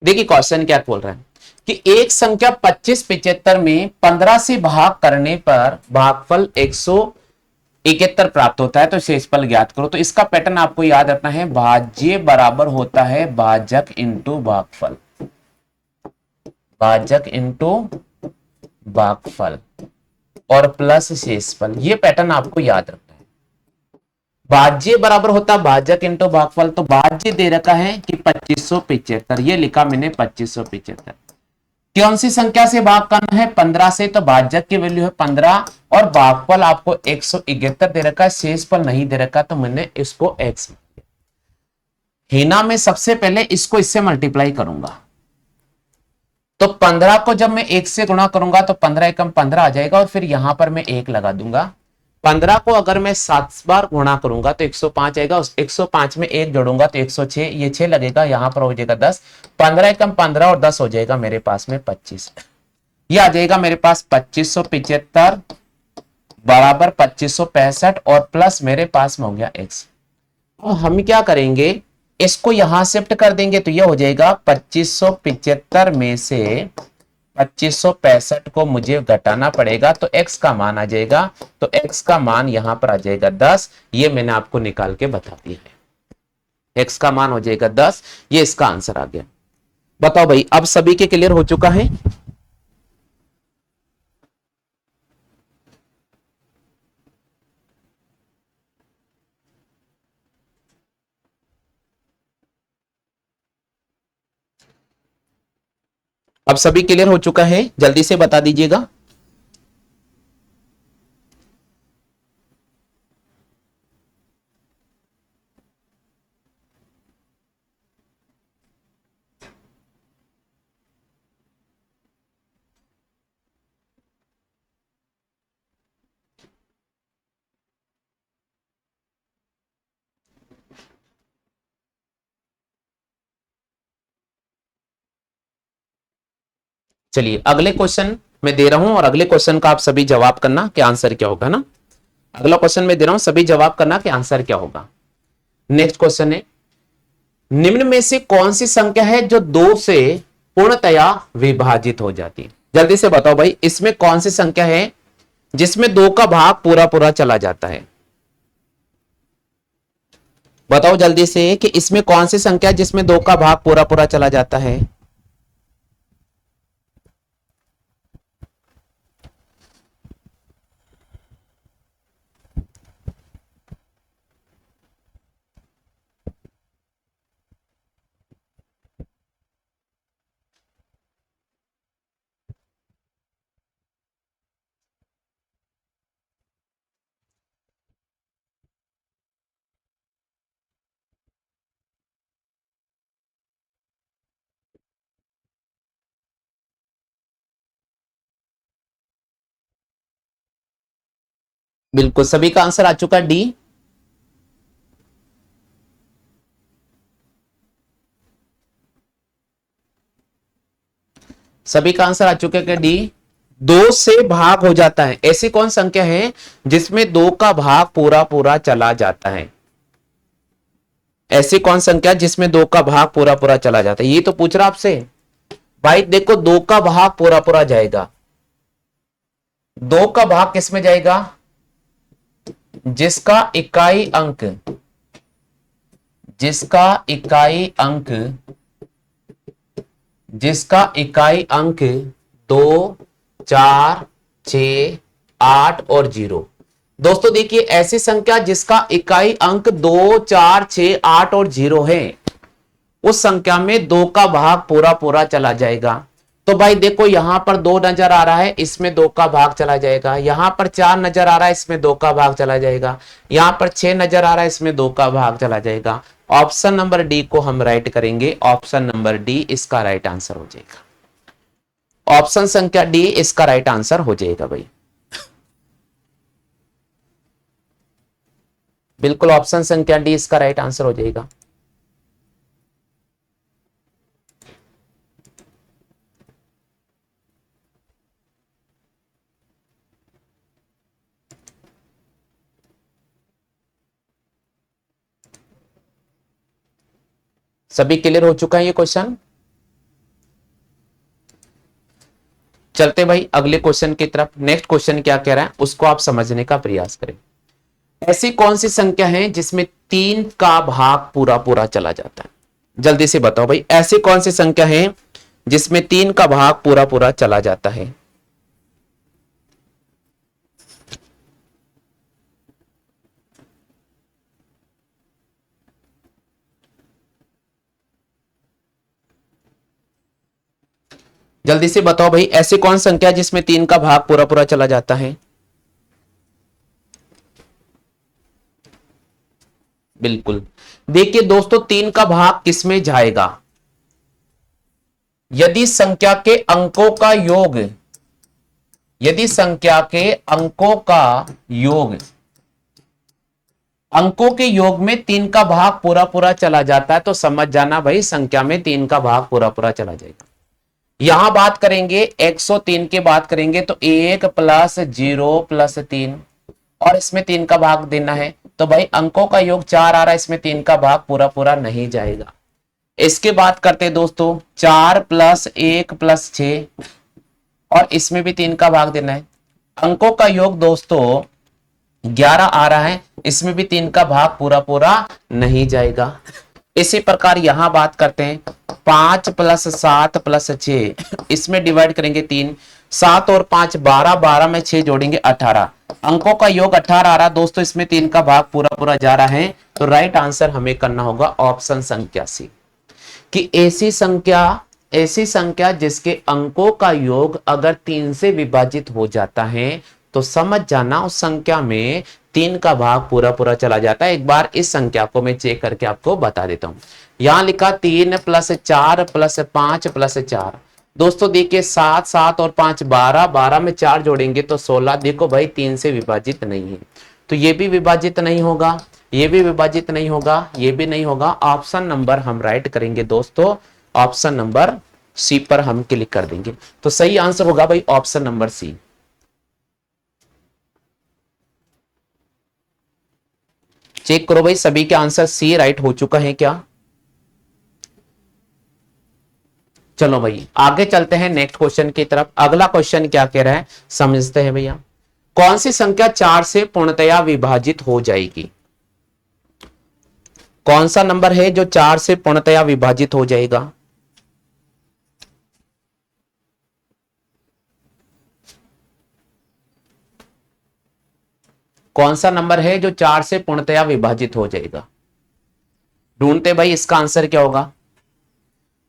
देखिए क्वेश्चन क्या बोल रहा है कि एक संख्या 2575 में 15 से भाग करने पर भागफल 171 प्राप्त होता है, तो शेषफल ज्ञात करो। तो इसका पैटर्न आपको याद रखना है, भाज्य बराबर होता है भाजक इंटू भागफल, भाजक इंटू भागफल और प्लस शेषफल। ये पैटर्न आपको याद रखना है। भाज्य बराबर होता है भाजक इंटू भागफल, तो भाज्य दे रखा है कि 2575, ये लिखा मैंने 2575। कौन सी संख्या से भाग करना है, 15 से, तो भाजक की वैल्यू है 15 और भागफल आपको 171 दे रखा है, शेषफल नहीं दे रखा, तो मैंने इसको x। हिना में सबसे पहले इसको इससे मल्टीप्लाई करूंगा, तो 15 को जब मैं 1 से गुणा करूंगा तो 15 एकम 15 आ जाएगा, और फिर यहां पर मैं 1 लगा दूंगा। 15 को अगर मैं 7 बार गुणा करूंगा तो 105 आएगा, उस 105 में 1 जोड़ूंगा तो 106, ये 6 लगेगा, यहां पर हो जाएगा 10। 15 एकम 15 और 10 हो जाएगा मेरे पास में 25। ये आ जाएगा मेरे पास 2575 बराबर 2565 और प्लस मेरे पास में हो गया x। और हम क्या करेंगे, इसको यहां शिफ्ट कर देंगे, तो ये हो जाएगा 2575 में से 2565 को मुझे घटाना पड़ेगा, तो x का मान आ जाएगा, तो x का मान यहां पर आ जाएगा 10। ये मैंने आपको निकाल के बता दिया है, x का मान हो जाएगा 10। ये इसका आंसर आ गया। बताओ भाई अब सभी के क्लियर हो चुका है। अब सभी क्लियर हो चुका है, जल्दी से बता दीजिएगा। चलिए अगले क्वेश्चन मैं दे रहा हूं और अगले क्वेश्चन का आप सभी जवाब करना कि आंसर क्या होगा ना। अगला क्वेश्चन मैं दे रहा हूं, सभी जवाब करना कि आंसर क्या होगा। नेक्स्ट क्वेश्चन है, निम्न में से कौन सी संख्या है जो 2 से पूर्णतया विभाजित हो जाती है? जल्दी से बताओ भाई, इसमें कौन सी संख्या है जिसमें 2 का भाग पूरा पूरा चला जाता है? बताओ जल्दी से कि इसमें कौन सी संख्या है जिसमें 2 का भाग पूरा पूरा चला जाता है? बिल्कुल, सभी का आंसर आ चुका है, डी। सभी का आंसर आ चुका है कि डी, 2 से भाग हो जाता है। ऐसी कौन संख्या है जिसमें 2 का भाग पूरा पूरा चला जाता है? ऐसी कौन संख्या जिसमें 2 का भाग पूरा पूरा चला जाता है, ये तो पूछ रहा आपसे भाई। देखो 2 का भाग पूरा पूरा जाएगा, 2 का भाग किसमें जाएगा? जिसका इकाई अंक, जिसका इकाई अंक, जिसका इकाई अंक 2, 4, 6, 8 और 0। दोस्तों देखिए, ऐसी संख्या जिसका इकाई अंक 2, 4, 6, 8 और 0 है, उस संख्या में 2 का भाग पूरा पूरा चला जाएगा। तो भाई देखो, यहां पर 2 नजर आ रहा है, इसमें 2 का भाग चला जाएगा। यहां पर 4 नजर आ रहा है, इसमें 2 का भाग चला जाएगा। यहां पर 6 नजर आ रहा है, इसमें 2 का भाग चला जाएगा। ऑप्शन नंबर डी को हम राइट करेंगे। ऑप्शन नंबर डी इसका राइट आंसर हो जाएगा। ऑप्शन संख्या डी इसका राइट आंसर हो जाएगा भाई। बिल्कुल, ऑप्शन संख्या डी इसका राइट आंसर हो जाएगा। सभी क्लियर हो चुका है ये क्वेश्चन? चलते भाई अगले क्वेश्चन की तरफ। नेक्स्ट क्वेश्चन क्या कह रहा है उसको आप समझने का प्रयास करें। ऐसी कौन सी संख्या है जिसमें 3 का भाग पूरा पूरा चला जाता है? जल्दी से बताओ भाई, ऐसी कौन सी संख्या है जिसमें 3 का भाग पूरा पूरा चला जाता है? जल्दी से बताओ भाई, ऐसी कौन संख्या जिसमें 3 का भाग पूरा पूरा चला जाता है? बिल्कुल, देखिए दोस्तों, 3 का भाग किसमें जाएगा? यदि संख्या के अंकों का योग, यदि संख्या के अंकों का योग, अंकों के योग में 3 का भाग पूरा पूरा चला जाता है, तो समझ जाना भाई संख्या में 3 का भाग पूरा पूरा चला जाएगा। यहां बात करेंगे 103 की बात करेंगे तो 1 प्लस 0 प्लस 3, और इसमें 3 का भाग देना है, तो भाई अंकों का योग 4 आ रहा है, इसमें 3 का भाग पूरा पूरा नहीं जाएगा। इसके बात करते हैं दोस्तों, 4 प्लस 1 प्लस 6, और इसमें भी 3 का भाग देना है। अंकों का योग दोस्तों 11 आ रहा है, इसमें भी 3 का भाग पूरा पूरा नहीं जाएगा। इसी प्रकार यहां बात करते हैं 5 प्लस 7 प्लस 6, इसमें डिवाइड करेंगे 3, 7 और 5 12, 12 में 6 जोड़ेंगे 18, अंकों का योग 18 आ रहा दोस्तों, इसमें 3 का भाग पूरा पूरा जा रहा है। तो राइट आंसर हमें करना होगा ऑप्शन संख्या सी, कि ऐसी संख्या जिसके अंकों का योग अगर 3 से विभाजित हो जाता है तो समझ जाना उस संख्या में 3 का भाग पूरा पूरा चला जाता है। एक बार इस संख्या को मैं चेक करके आपको बता देता हूं। यहां लिखा 3 प्लस 4 प्लस 5 प्लस 4, दोस्तों देखिए 7 7 और 5 12, 12 में 4 जोड़ेंगे तो 16। देखो भाई 3 से विभाजित नहीं है, तो ये भी विभाजित नहीं होगा, ये भी विभाजित नहीं होगा, ये भी नहीं होगा। ऑप्शन नंबर हम राइट करेंगे दोस्तों, ऑप्शन नंबर सी पर हम क्लिक कर देंगे। तो सही आंसर होगा भाई ऑप्शन नंबर सी। चेक करो भाई सभी के आंसर सी राइट हो चुका है क्या। चलो भाई आगे चलते हैं नेक्स्ट क्वेश्चन की तरफ। अगला क्वेश्चन क्या कह रहा है समझते हैं भैया। कौन सी संख्या 4 से पूर्णतया विभाजित हो जाएगी। कौन सा नंबर है जो 4 से पूर्णतया विभाजित हो जाएगा। कौन सा नंबर है जो 4 से पूर्णतया विभाजित हो जाएगा। ढूंढते भाई इसका आंसर क्या होगा।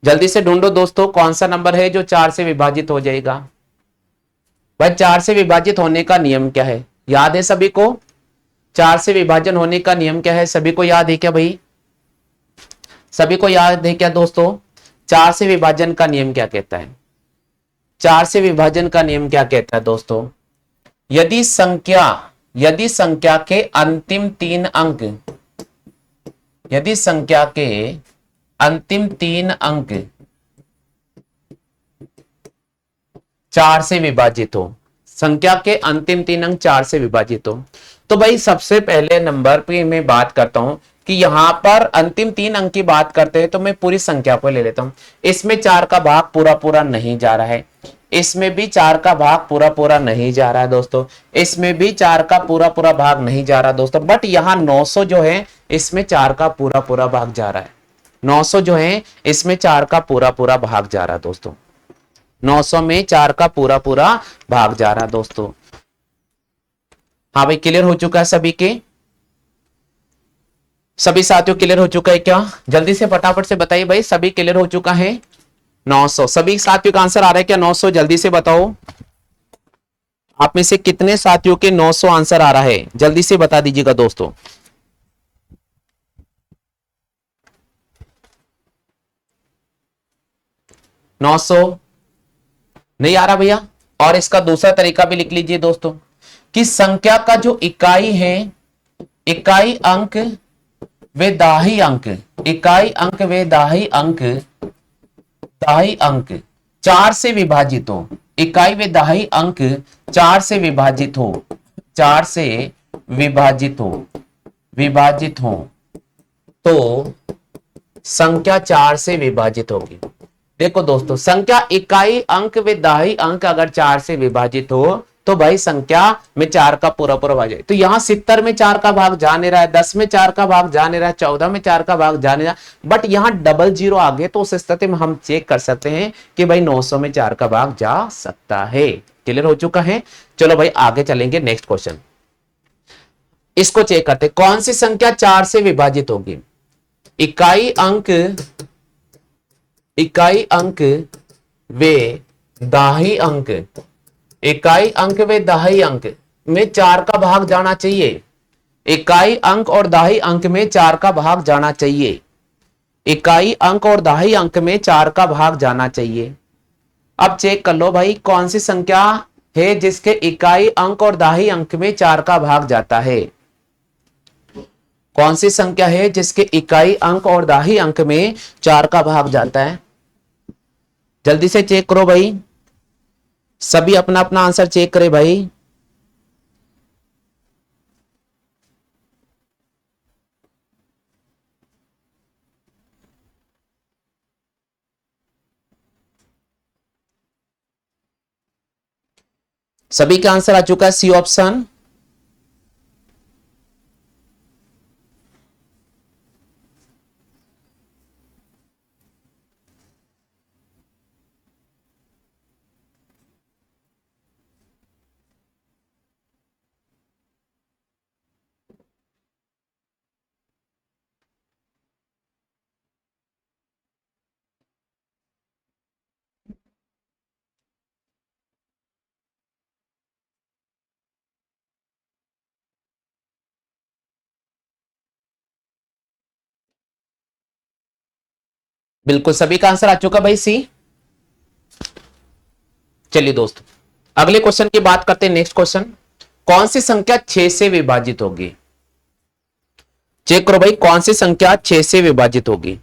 जल्दी से ढूंढो दोस्तों कौन सा नंबर है जो 4 से विभाजित हो जाएगा। भाई 4 से विभाजित होने का नियम क्या है याद है सभी को। 4 से विभाजन होने का नियम क्या है सभी को याद है क्या भाई। सभी को याद है क्या दोस्तों। 4 से विभाजन का नियम क्या कहता है। 4 से विभाजन का नियम क्या कहता है दोस्तों। यदि संख्या के अंतिम 3 अंक, यदि संख्या के अंतिम 3 अंक 4 से विभाजित हो, संख्या के अंतिम 3 अंक 4 से विभाजित हो, तो भाई सबसे पहले नंबर पे मैं बात करता हूं कि यहां पर अंतिम 3 अंक की बात करते हैं तो मैं पूरी संख्या को ले लेता हूं। इसमें 4 का भाग पूरा पूरा नहीं जा रहा है, इसमें भी 4 का भाग पूरा पूरा नहीं जा रहा है दोस्तों, इसमें भी 4 का पूरा पूरा भाग नहीं जा रहा दोस्तों। बट यहाँ 900 जो है इसमें 4 का पूरा पूरा भाग जा रहा है। 900 जो है इसमें 4 का पूरा पूरा भाग जा रहा है दोस्तों। 900 में 4 का पूरा पूरा भाग जा रहा है दोस्तों। हाँ भाई क्लियर हो चुका है सभी के। सभी साथियों क्लियर हो चुका है क्या। जल्दी से फटाफट से बताइए भाई सभी क्लियर हो चुका है। 900 सभी साथियों का आंसर आ रहा है क्या। 900 जल्दी से बताओ आप में से कितने साथियों के 900 आंसर आ रहा है जल्दी से बता दीजिएगा दोस्तों। नौ सौ नहीं आ रहा भैया। और इसका दूसरा तरीका भी लिख लीजिए दोस्तों कि संख्या का जो इकाई है, इकाई अंक वे दाही अंक, इकाई अंक वे दाही अंक, दाही अंक 4 से विभाजित हो, इकाई वे दाही अंक 4 से विभाजित हो, 4 से विभाजित हो, विभाजित हो तो संख्या 4 से विभाजित होगी। देखो दोस्तों संख्या इकाई अंक व दाही अंक अगर 4 से विभाजित हो तो भाई संख्या में 4 का पूरा पूरा भाग जाए। तो यहाँ 70 में 4 का भाग जा नहीं रहा है, 10 में 4 का भाग जा नहीं रहा है, 14 में 4 का भाग जा नहीं रहा, बट यहाँ डबल जीरो आ गए तो उस स्थिति में हम चेक कर सकते हैं कि भाई 900 में 4 का भाग जा सकता है। क्लियर हो चुका है। चलो भाई आगे चलेंगे नेक्स्ट क्वेश्चन। इसको चेक करते कौन सी संख्या 4 से विभाजित होगी। इकाई अंक, इकाई अंक वे दाही अंक, इकाई अंक वे दाही अंक में 4 का भाग जाना चाहिए। इकाई अंक और दाही अंक में 4 का भाग जाना चाहिए। इकाई अंक और दाही अंक में 4 का भाग जाना चाहिए। अब चेक कर लो भाई कौन सी संख्या है जिसके इकाई अंक और दाही अंक में 4 का भाग जाता है। कौन सी संख्या है जिसके इकाई अंक और दाही अंक में 4 का भाग जाता है। जल्दी से चेक करो भाई सभी अपना अपना आंसर चेक करें भाई। सभी का आंसर आ चुका है सी ऑप्शन। बिल्कुल सभी का आंसर आ चुका भाई सी। चलिए दोस्तों अगले क्वेश्चन की बात करते हैं। नेक्स्ट क्वेश्चन कौन सी संख्या 6 से विभाजित होगी। चेक करो भाई कौन सी संख्या 6 से विभाजित होगी।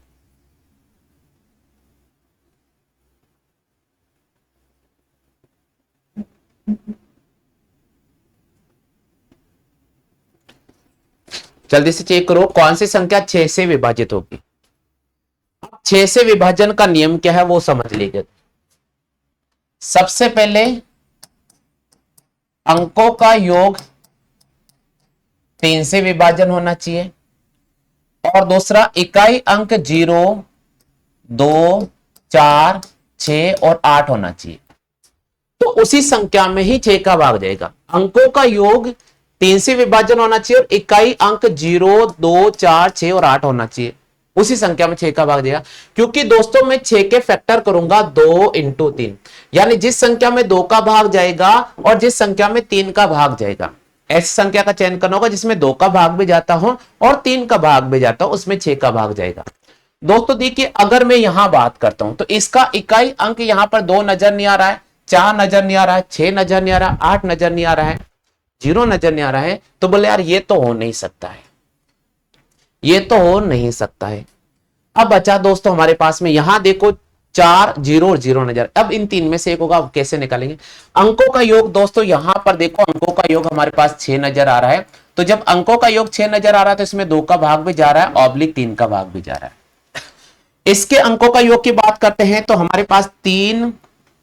जल्दी से चेक करो कौन सी संख्या 6 से विभाजित होगी। 6 से विभाजन का नियम क्या है वो समझ लीजिए। सबसे पहले अंकों का योग 3 से विभाजन होना चाहिए, और दूसरा इकाई अंक 0, 2, 4, 6 और 8 होना चाहिए। तो उसी संख्या में ही 6 का भाग जाएगा। अंकों का योग 3 से विभाजन होना चाहिए और इकाई अंक 0, 2, 4, 6 और 8 होना चाहिए। उसी संख्या में 6 का भाग जाएगा, क्योंकि दोस्तों मैं 6 के फैक्टर करूंगा 2 इंटू 3, यानी जिस संख्या में 2 का भाग जाएगा और जिस संख्या में 3 का भाग जाएगा, ऐसी संख्या का चयन करना होगा जिसमें 2 का भाग भी जाता हो और 3 का भाग भी जाता हो, उसमें 6 का भाग जाएगा। दोस्तों देखिए, अगर मैं यहां बात करता हूं तो इसका इकाई अंक यहां पर 2 नजर नहीं आ रहा है, 4 नजर नहीं आ रहा है, 6 नजर नहीं आ रहा है, 8 नजर नहीं आ रहा है, 0 नजर नहीं आ रहा है। तो बोले यार ये तो हो नहीं सकता है, ये तो हो नहीं सकता है। अब बचा दोस्तों हमारे पास में, यहां देखो 4 0 और 0 नजर, अब इन तीन में से एक होगा, अब कैसे निकालेंगे अंकों का योग। दोस्तों यहां पर देखो अंकों का योग हमारे पास 6 नजर आ रहा है, तो जब अंकों का योग 6 नजर आ रहा है तो इसमें 2 का भाग भी जा रहा है, ऑब्लिक 3 का भाग भी जा रहा है। इसके अंकों का योग की बात करते हैं तो हमारे पास 3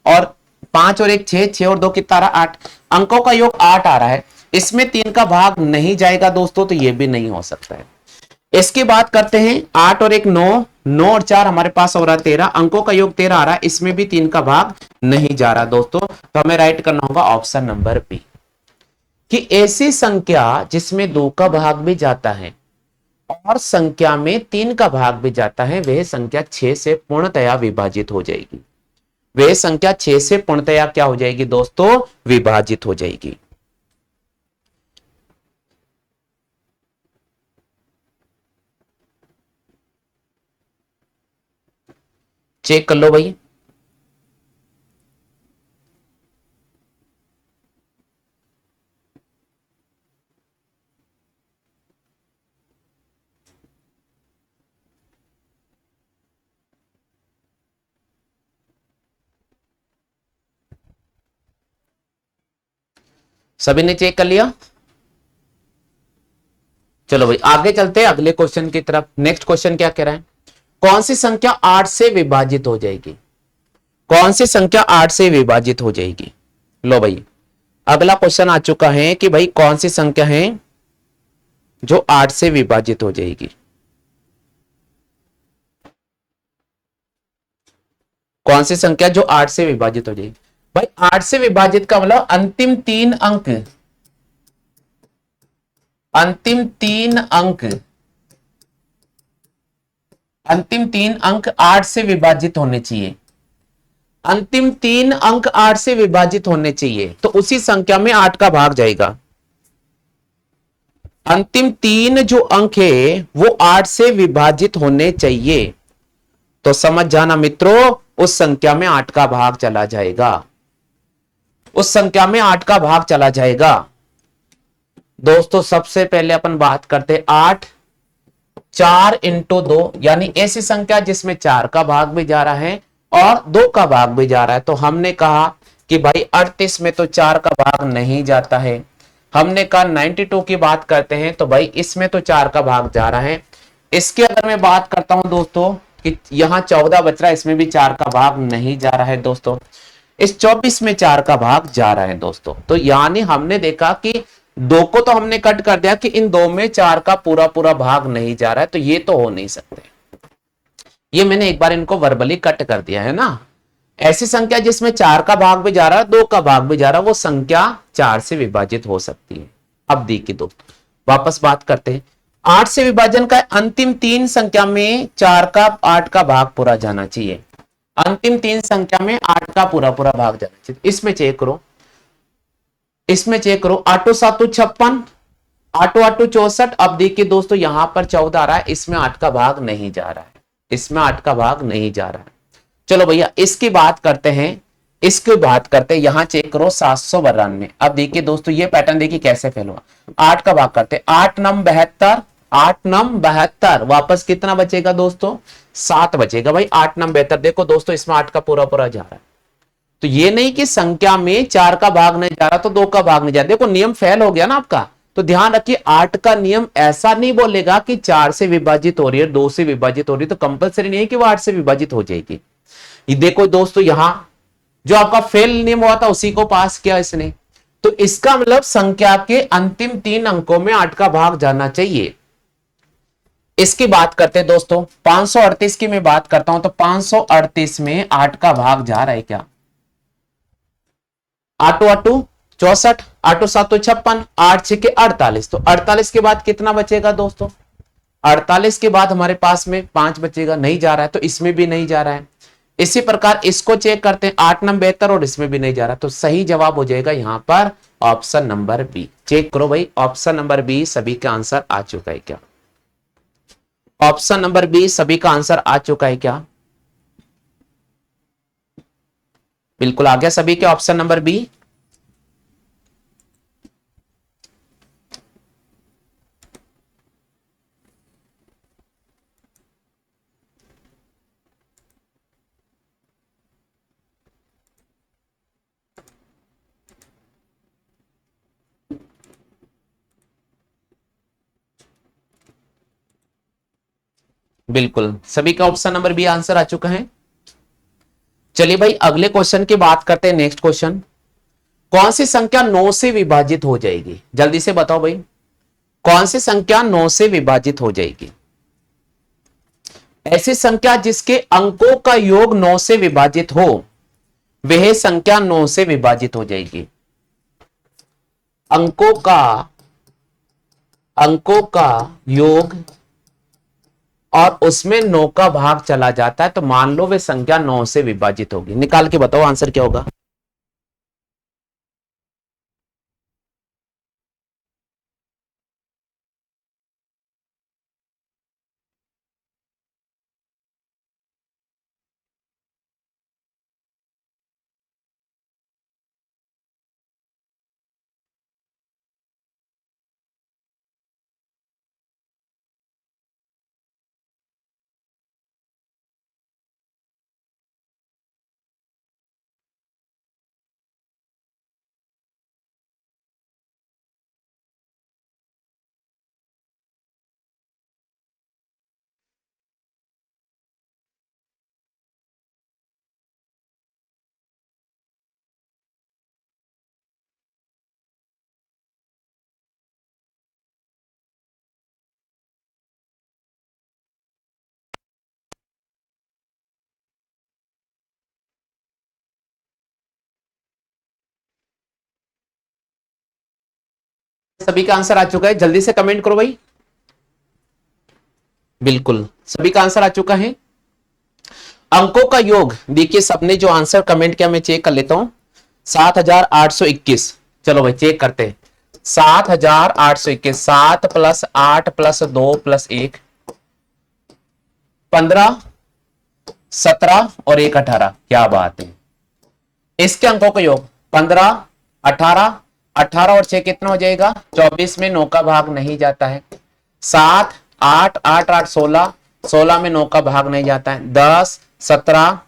और 5 और 1 6, 6 और 2 कितना आ रहा है 8, अंकों का योग 8 आ रहा है, इसमें 3 का भाग नहीं जाएगा दोस्तों, तो ये भी नहीं हो सकता है। इसकी बात करते हैं 8 और 1 9, 9 और 4 हमारे पास हो रहा है 13, अंकों का योग 13 आ रहा है, इसमें भी 3 का भाग नहीं जा रहा दोस्तों, तो हमें राइट करना होगा ऑप्शन नंबर बी, कि ऐसी संख्या जिसमें 2 का भाग भी जाता है और संख्या में 3 का भाग भी जाता है, वह संख्या 6 से पूर्णतया विभाजित हो जाएगी। वह संख्या 6 से पूर्णतया क्या हो जाएगी दोस्तों, विभाजित हो जाएगी। चेक कर लो भाई। सभी ने चेक कर लिया? चलो भाई आगे चलते हैं अगले क्वेश्चन की तरफ। नेक्स्ट क्वेश्चन क्या कह रहा है, कौन सी संख्या 8 से विभाजित हो जाएगी? कौन सी संख्या 8 से विभाजित हो जाएगी? लो भाई अगला क्वेश्चन आ चुका है कि भाई कौन सी संख्या है जो 8 से विभाजित हो जाएगी? कौन सी संख्या जो 8 से विभाजित हो जाएगी? भाई 8 से विभाजित का मतलब अंतिम 3 अंक, अंतिम 3 अंक, अंतिम 3 अंक 8 से विभाजित होने चाहिए। अंतिम 3 अंक 8 से विभाजित होने चाहिए, तो उसी संख्या में 8 का भाग जाएगा। अंतिम 3 जो अंक है वो 8 से विभाजित होने चाहिए, तो समझ जाना मित्रों उस संख्या में 8 का भाग चला जाएगा, उस संख्या में 8 का भाग चला जाएगा। दोस्तों सबसे पहले अपन बात करते 8 4 इंटू 2, यानी ऐसी संख्या जिसमें 4 का भाग भी जा रहा है और 2 का भाग भी जा रहा है। तो हमने कहा कि भाई 38 में तो 4 का भाग नहीं जाता है। हमने कहा 92 की बात करते हैं तो भाई इसमें तो 4 का भाग जा रहा है। इसकी अगर मैं बात करता हूं दोस्तों कि यहां 14 बच रहा है, इसमें भी 4 का भाग नहीं जा रहा है दोस्तों। इस 24 में 4 का भाग जा रहा है दोस्तों। तो यानी हमने देखा कि 2 को तो हमने कट कर दिया कि इन 2 में 4 का पूरा पूरा भाग नहीं जा रहा है, तो ये तो हो नहीं सकते। ये मैंने एक बार इनको वर्बली कट कर दिया है ना। ऐसी संख्या जिसमें 4 का भाग भी जा रहा है 2 का भाग भी जा रहा है, वो संख्या 4 से विभाजित हो सकती है। अब देखिए दोस्तों वापस बात करते हैं, 8 से विभाजन का अंतिम 3 संख्या में 4 का 8 का भाग पूरा जाना चाहिए। अंतिम 3 संख्या में 8 का पूरा पूरा भाग जाना चाहिए। इसमें चेक करो, इसमें चेक करो, 8 7 56, 8 8 64। अब देखिए दोस्तों यहां पर 14 आ रहा है, इसमें 8 का भाग नहीं जा रहा है, इसमें 8 का भाग नहीं जा रहा है। चलो भैया इसकी बात करते हैं, इसकी बात करते हैं। यहां चेक करो 792। अब देखिए दोस्तों ये पैटर्न देखिए कैसे फेल हुआ। 8 का भाग करते 8 9 72, 8 9 72, वापस कितना बचेगा दोस्तों 7 बचेगा। भाई 8 9 72, देखो दोस्तों इसमें 8 का पूरा पूरा जा रहा है। तो ये नहीं कि संख्या में 4 का भाग नहीं जा रहा तो 2 का भाग नहीं जा रहा। देखो नियम फेल हो गया ना आपका, तो ध्यान रखिए 8 का नियम ऐसा नहीं बोलेगा कि 4 से विभाजित हो रही है, 2 से विभाजित हो रही है, तो कंपलसरी नहीं है कि वो 8 से विभाजित हो जाएगी। ये देखो दोस्तों, यहां जो आपका फेल नियम हुआ था उसी को पास किया इसने, तो इसका मतलब संख्या के अंतिम 3 अंकों में 8 का भाग जाना चाहिए। इसकी बात करते हैं दोस्तों, 538 की मैं बात करता हूं, तो 538 में 8 का भाग जा रहा है क्या? आटो आटू 64, आटो 7 56, 8 6 के 48, तो 48 के बाद कितना बचेगा दोस्तों? 48 के बाद हमारे पास में 5 बचेगा, नहीं जा रहा है, तो इसमें भी नहीं जा रहा है। इसी प्रकार इसको चेक करते हैं, 8 नंबर 72 और इसमें भी नहीं जा रहा, तो सही जवाब हो जाएगा यहां पर ऑप्शन नंबर बी। चेक करो भाई, ऑप्शन नंबर बी सभी का आंसर आ चुका है क्या? ऑप्शन नंबर बी सभी का आंसर आ चुका है क्या? बिल्कुल आ गया सभी के ऑप्शन नंबर बी। बिल्कुल सभी का ऑप्शन नंबर बी आंसर आ चुका है। चलिए भाई अगले क्वेश्चन की बात करते हैं। नेक्स्ट क्वेश्चन, कौन सी संख्या 9 से विभाजित हो जाएगी? जल्दी से बताओ भाई, कौन सी संख्या 9 से विभाजित हो जाएगी? ऐसी संख्या जिसके अंकों का योग 9 से विभाजित हो, वह संख्या 9 से विभाजित हो जाएगी। अंकों का योग और उसमें 9 का भाग चला जाता है, तो मान लो वे संख्या 9 से विभाजित होगी। निकाल के बताओ आंसर क्या होगा? सभी का आंसर आ चुका है, जल्दी से कमेंट करो भाई। बिल्कुल सभी का आंसर आ चुका है। अंकों का योग, देखिए सबने जो आंसर कमेंट किया मैं चेक कर लेता हूं, 7821। चलो भाई चेक करते हैं, 7821, 7 + 8 + 2 + 1, 15, 17 और 1 18। क्या बात है, इसके अंकों का योग 15, 18, 18 और 6 कितना हो जाएगा? 24 में 9 का भाग नहीं जाता है। 7, 8, 8, 8, 16, 16 में 9 का भाग नहीं जाता है। 10, 17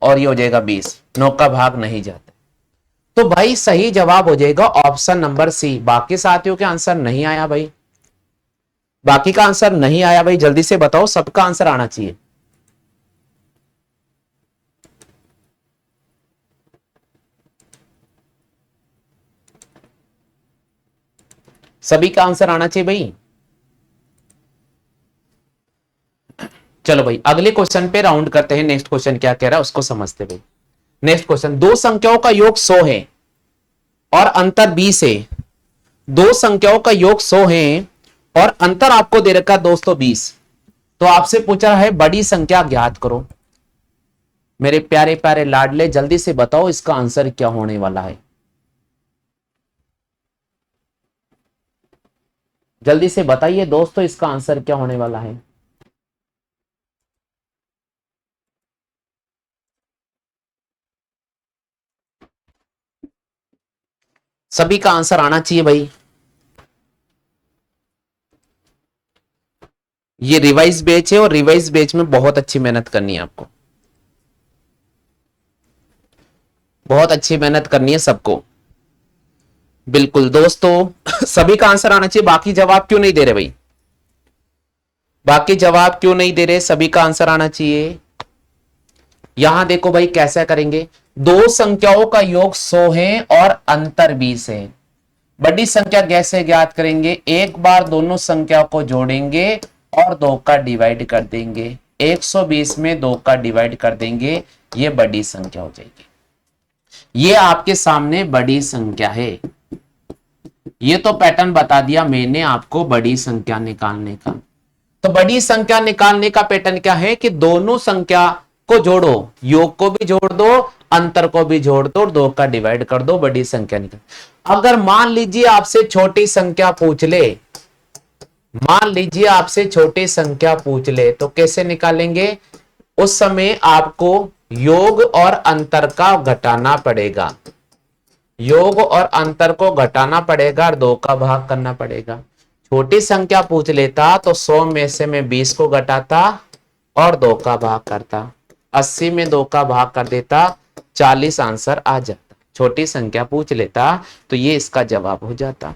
और ये हो जाएगा 20, 9 का भाग नहीं जाता। तो भाई सही जवाब हो जाएगा ऑप्शन नंबर सी। बाकी साथियों के आंसर नहीं आया भाई, बाकी का आंसर नहीं आया भाई, जल्दी से बताओ, सबका आंसर आना चाहिए। सभी का आंसर आना चाहिए भाई। चलो भाई अगले क्वेश्चन पे राउंड करते हैं। नेक्स्ट क्वेश्चन क्या कह रहा है उसको समझते भाई। नेक्स्ट क्वेश्चन, दो संख्याओं का योग 100 है और अंतर 20 है। दो संख्याओं का योग 100 है और अंतर आपको दे रखा दोस्तों 20। तो आपसे पूछा है बड़ी संख्या ज्ञात करो। मेरे प्यारे प्यारे लाडले जल्दी से बताओ इसका आंसर क्या होने वाला है? जल्दी से बताइए दोस्तों इसका आंसर क्या होने वाला है? सभी का आंसर आना चाहिए भाई। ये रिवाइज बैच है और रिवाइज बैच में बहुत अच्छी मेहनत करनी है आपको, बहुत अच्छी मेहनत करनी है सबको। बिल्कुल दोस्तों, सभी का आंसर आना चाहिए। बाकी जवाब क्यों नहीं दे रहे भाई? बाकी जवाब क्यों नहीं दे रहे? सभी का आंसर आना चाहिए। यहां देखो भाई कैसे करेंगे। दो संख्याओं का योग 100 है और अंतर 20 है। बड़ी संख्या कैसे ज्ञात करेंगे? एक बार दोनों संख्या को जोड़ेंगे और 2 का डिवाइड कर देंगे। 120 में 2 का डिवाइड कर देंगे, ये बड़ी संख्या हो जाएगी। ये आपके सामने बड़ी संख्या है। ये तो पैटर्न बता दिया मैंने आपको बड़ी संख्या निकालने का। तो बड़ी संख्या निकालने का पैटर्न क्या है कि दोनों संख्या को जोड़ो, योग को भी जोड़ दो, अंतर को भी जोड़ दो और 2 का डिवाइड कर दो, बड़ी संख्या निकाल। अगर मान लीजिए आपसे छोटी संख्या पूछ ले, मान लीजिए आपसे छोटी संख्या पूछ ले, तो कैसे निकालेंगे? उस समय आपको योग और अंतर का घटाना पड़ेगा। योग और अंतर को घटाना पड़ेगा और 2 का भाग करना पड़ेगा। छोटी संख्या पूछ लेता तो 100 में से मैं 20 को घटाता और 2 का भाग करता। 80 में 2 का भाग कर देता, 40 आंसर आ जाता। छोटी संख्या पूछ लेता तो ये इसका जवाब हो जाता।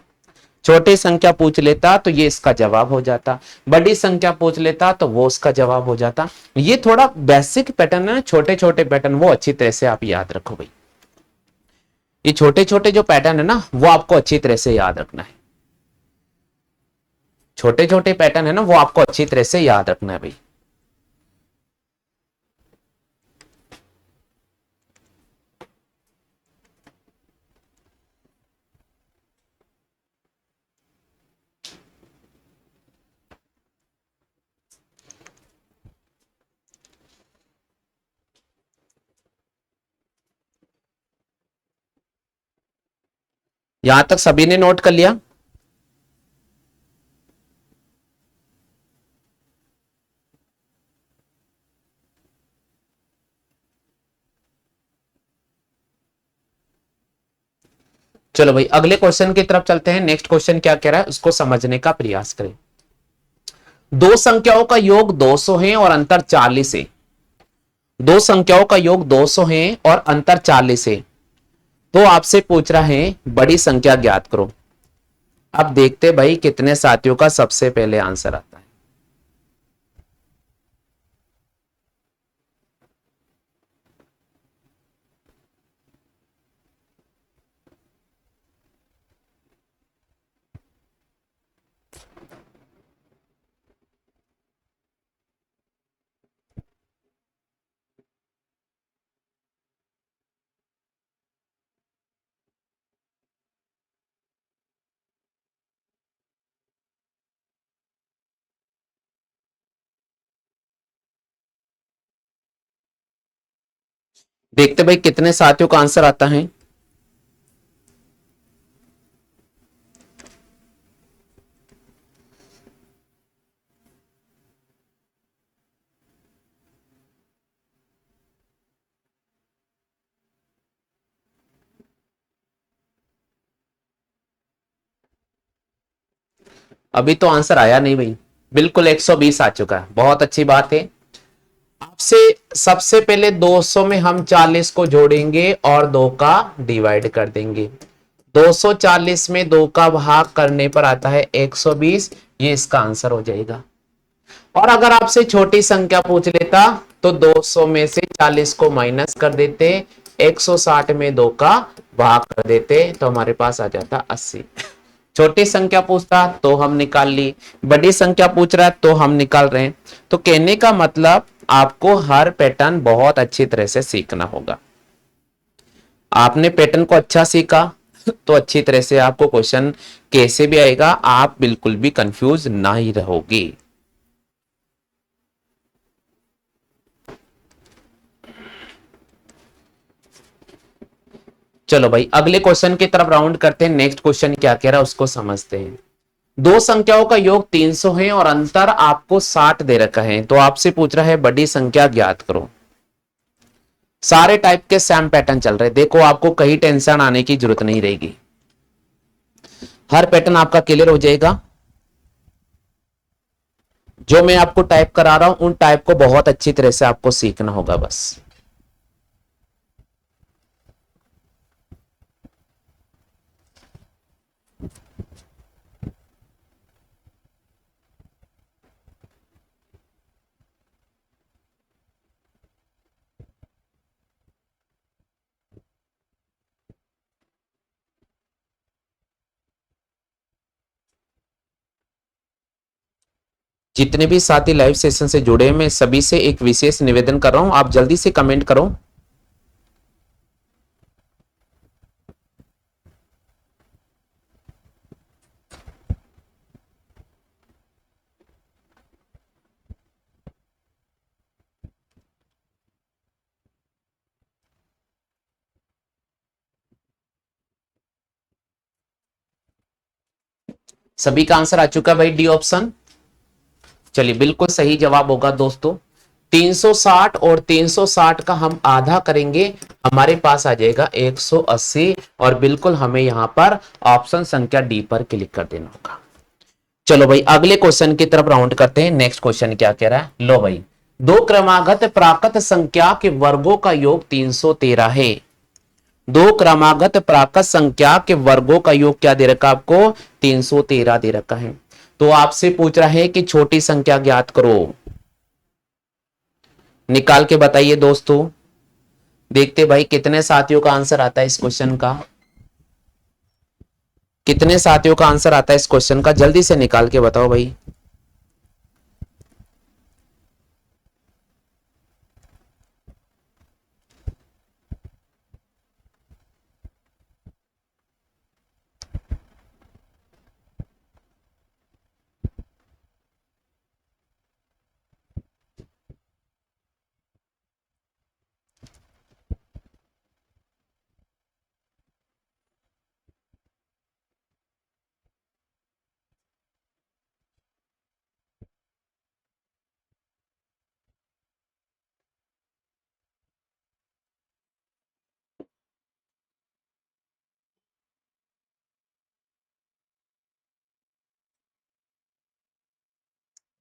छोटी संख्या पूछ लेता तो ये इसका जवाब हो जाता। बड़ी संख्या पूछ लेता तो वो उसका जवाब हो जाता। ये थोड़ा बेसिक पैटर्न है ना, छोटे छोटे पैटर्न, वो अच्छी तरह से आप याद रखो भाई। ये छोटे छोटे जो पैटर्न है ना, वो आपको अच्छी तरह से याद रखना है। छोटे छोटे पैटर्न है ना, वो आपको अच्छी तरह से याद रखना है भाई। यहां तक सभी ने नोट कर लिया? चलो भाई अगले क्वेश्चन की तरफ चलते हैं। नेक्स्ट क्वेश्चन क्या कह रहा है उसको समझने का प्रयास करें। दो संख्याओं का योग 200 है और अंतर 40 है। दो संख्याओं का योग 200 है और अंतर 40 है। तो आपसे पूछ रहा है बड़ी संख्या ज्ञात करो। अब देखते भाई कितने साथियों का सबसे पहले आंसर आता है। देखते भाई कितने साथियों का आंसर आता है। अभी तो आंसर आया नहीं भाई। बिल्कुल 120 आ चुका है, बहुत अच्छी बात है। आपसे सबसे पहले 200 में हम 40 को जोड़ेंगे और 2 का डिवाइड कर देंगे। 240 में 2 का भाग करने पर आता है 120, ये इसका आंसर हो जाएगा। और अगर आपसे छोटी संख्या पूछ लेता तो 200 में से 40 को माइनस कर देते, 160 में 2 का भाग कर देते, तो हमारे पास आ जाता 80। छोटी संख्या पूछता तो हम निकाल ली, बड़ी संख्या पूछ रहा है तो हम निकाल रहे हैं। तो कहने का मतलब आपको हर पैटर्न बहुत अच्छी तरह से सीखना होगा। आपने पैटर्न को अच्छा सीखा तो अच्छी तरह से आपको क्वेश्चन कैसे भी आएगा, आप बिल्कुल भी कंफ्यूज ना ही रहोगे। चलो भाई अगले क्वेश्चन की तरफ राउंड करते हैं। नेक्स्ट क्वेश्चन क्या कह रहा है उसको समझते हैं। दो संख्याओं का योग 300 है और अंतर आपको 60 दे रखा है। तो आपसे पूछ रहा है बड़ी संख्या ज्ञात करो। सारे टाइप के सेम पैटर्न चल रहे, देखो आपको कहीं टेंशन आने की जरूरत नहीं रहेगी। हर पैटर्न आपका क्लियर हो जाएगा। जो मैं आपको टाइप करा रहा हूं उन टाइप को बहुत अच्छी तरह से आपको सीखना होगा बस। जितने भी साथी लाइव सेशन से जुड़े हैं, मैं सभी से एक विशेष निवेदन कर रहा हूं, आप जल्दी से कमेंट करो। सभी का आंसर आ चुका है भाई, डी ऑप्शन। चलिए, बिल्कुल सही जवाब होगा दोस्तों। 360 और 360 का हम आधा करेंगे, हमारे पास आ जाएगा 180। और बिल्कुल हमें यहां पर ऑप्शन संख्या डी पर क्लिक कर देना होगा। चलो भाई, अगले क्वेश्चन की तरफ राउंड करते हैं। नेक्स्ट क्वेश्चन क्या कह रहा है, लो भाई। दो क्रमागत प्राकृत संख्या के वर्गों का योग 313 है। दो क्रमागत प्राकृत संख्या के वर्गों का योग क्या दे रखा आपको, 313 दे रखा है। तो आपसे पूछ रहा है कि छोटी संख्या ज्ञात करो। निकाल के बताइए दोस्तों। देखते भाई कितने साथियों का आंसर आता है इस क्वेश्चन का। कितने साथियों का आंसर आता है इस क्वेश्चन का, जल्दी से निकाल के बताओ भाई।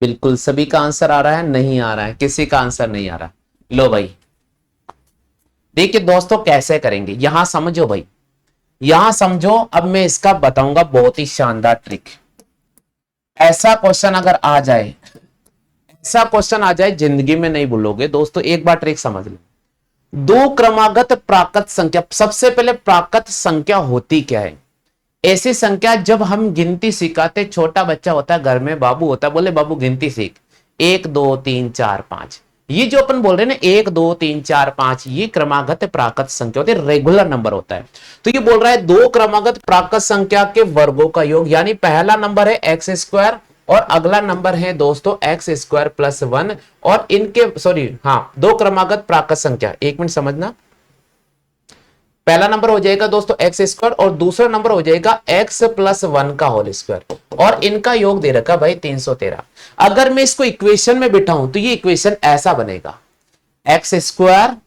बिल्कुल सभी का आंसर आ रहा है, नहीं आ रहा है, किसी का आंसर नहीं आ रहा। लो भाई, देखिए दोस्तों कैसे करेंगे, यहां समझो भाई, यहां समझो। अब मैं इसका बताऊंगा बहुत ही शानदार ट्रिक। ऐसा क्वेश्चन अगर आ जाए, ऐसा क्वेश्चन आ जाए, जिंदगी में नहीं भूलोगे दोस्तों। एक बार ट्रिक समझ लो। दो क्रमागत प्राकृत संख्या, सबसे पहले प्राकृत संख्या होती क्या है। ऐसी संख्या जब हम गिनती सिखाते, छोटा बच्चा होता है घर में, बाबू होता है, बोले बाबू गिनती सीख, 1 2 3 4 5। ये जो अपन बोल रहे हैं ना 1 2 3 4 5, ये क्रमागत प्राकृत संख्या होती है, रेगुलर नंबर होता है। तो ये बोल रहा है दो क्रमागत प्राकृत संख्या के वर्गों का योग, यानी पहला नंबर है एक्स स्क्वायर और अगला नंबर है दोस्तों एक्स स्क्वायर प्लस 1। और इनके सॉरी, हाँ, दो क्रमागत प्राकृत संख्या, एक मिनट समझना। पहला नंबर हो जाएगा दोस्तों एक्स स्क्वायर और दूसरा नंबर हो जाएगा एक्स प्लस 1 का होल स्क्वायर, और इनका योग दे रखा भाई 313। अगर मैं इसको इक्वेशन में बिठाऊं तो ये इक्वेशन ऐसा बनेगा, x square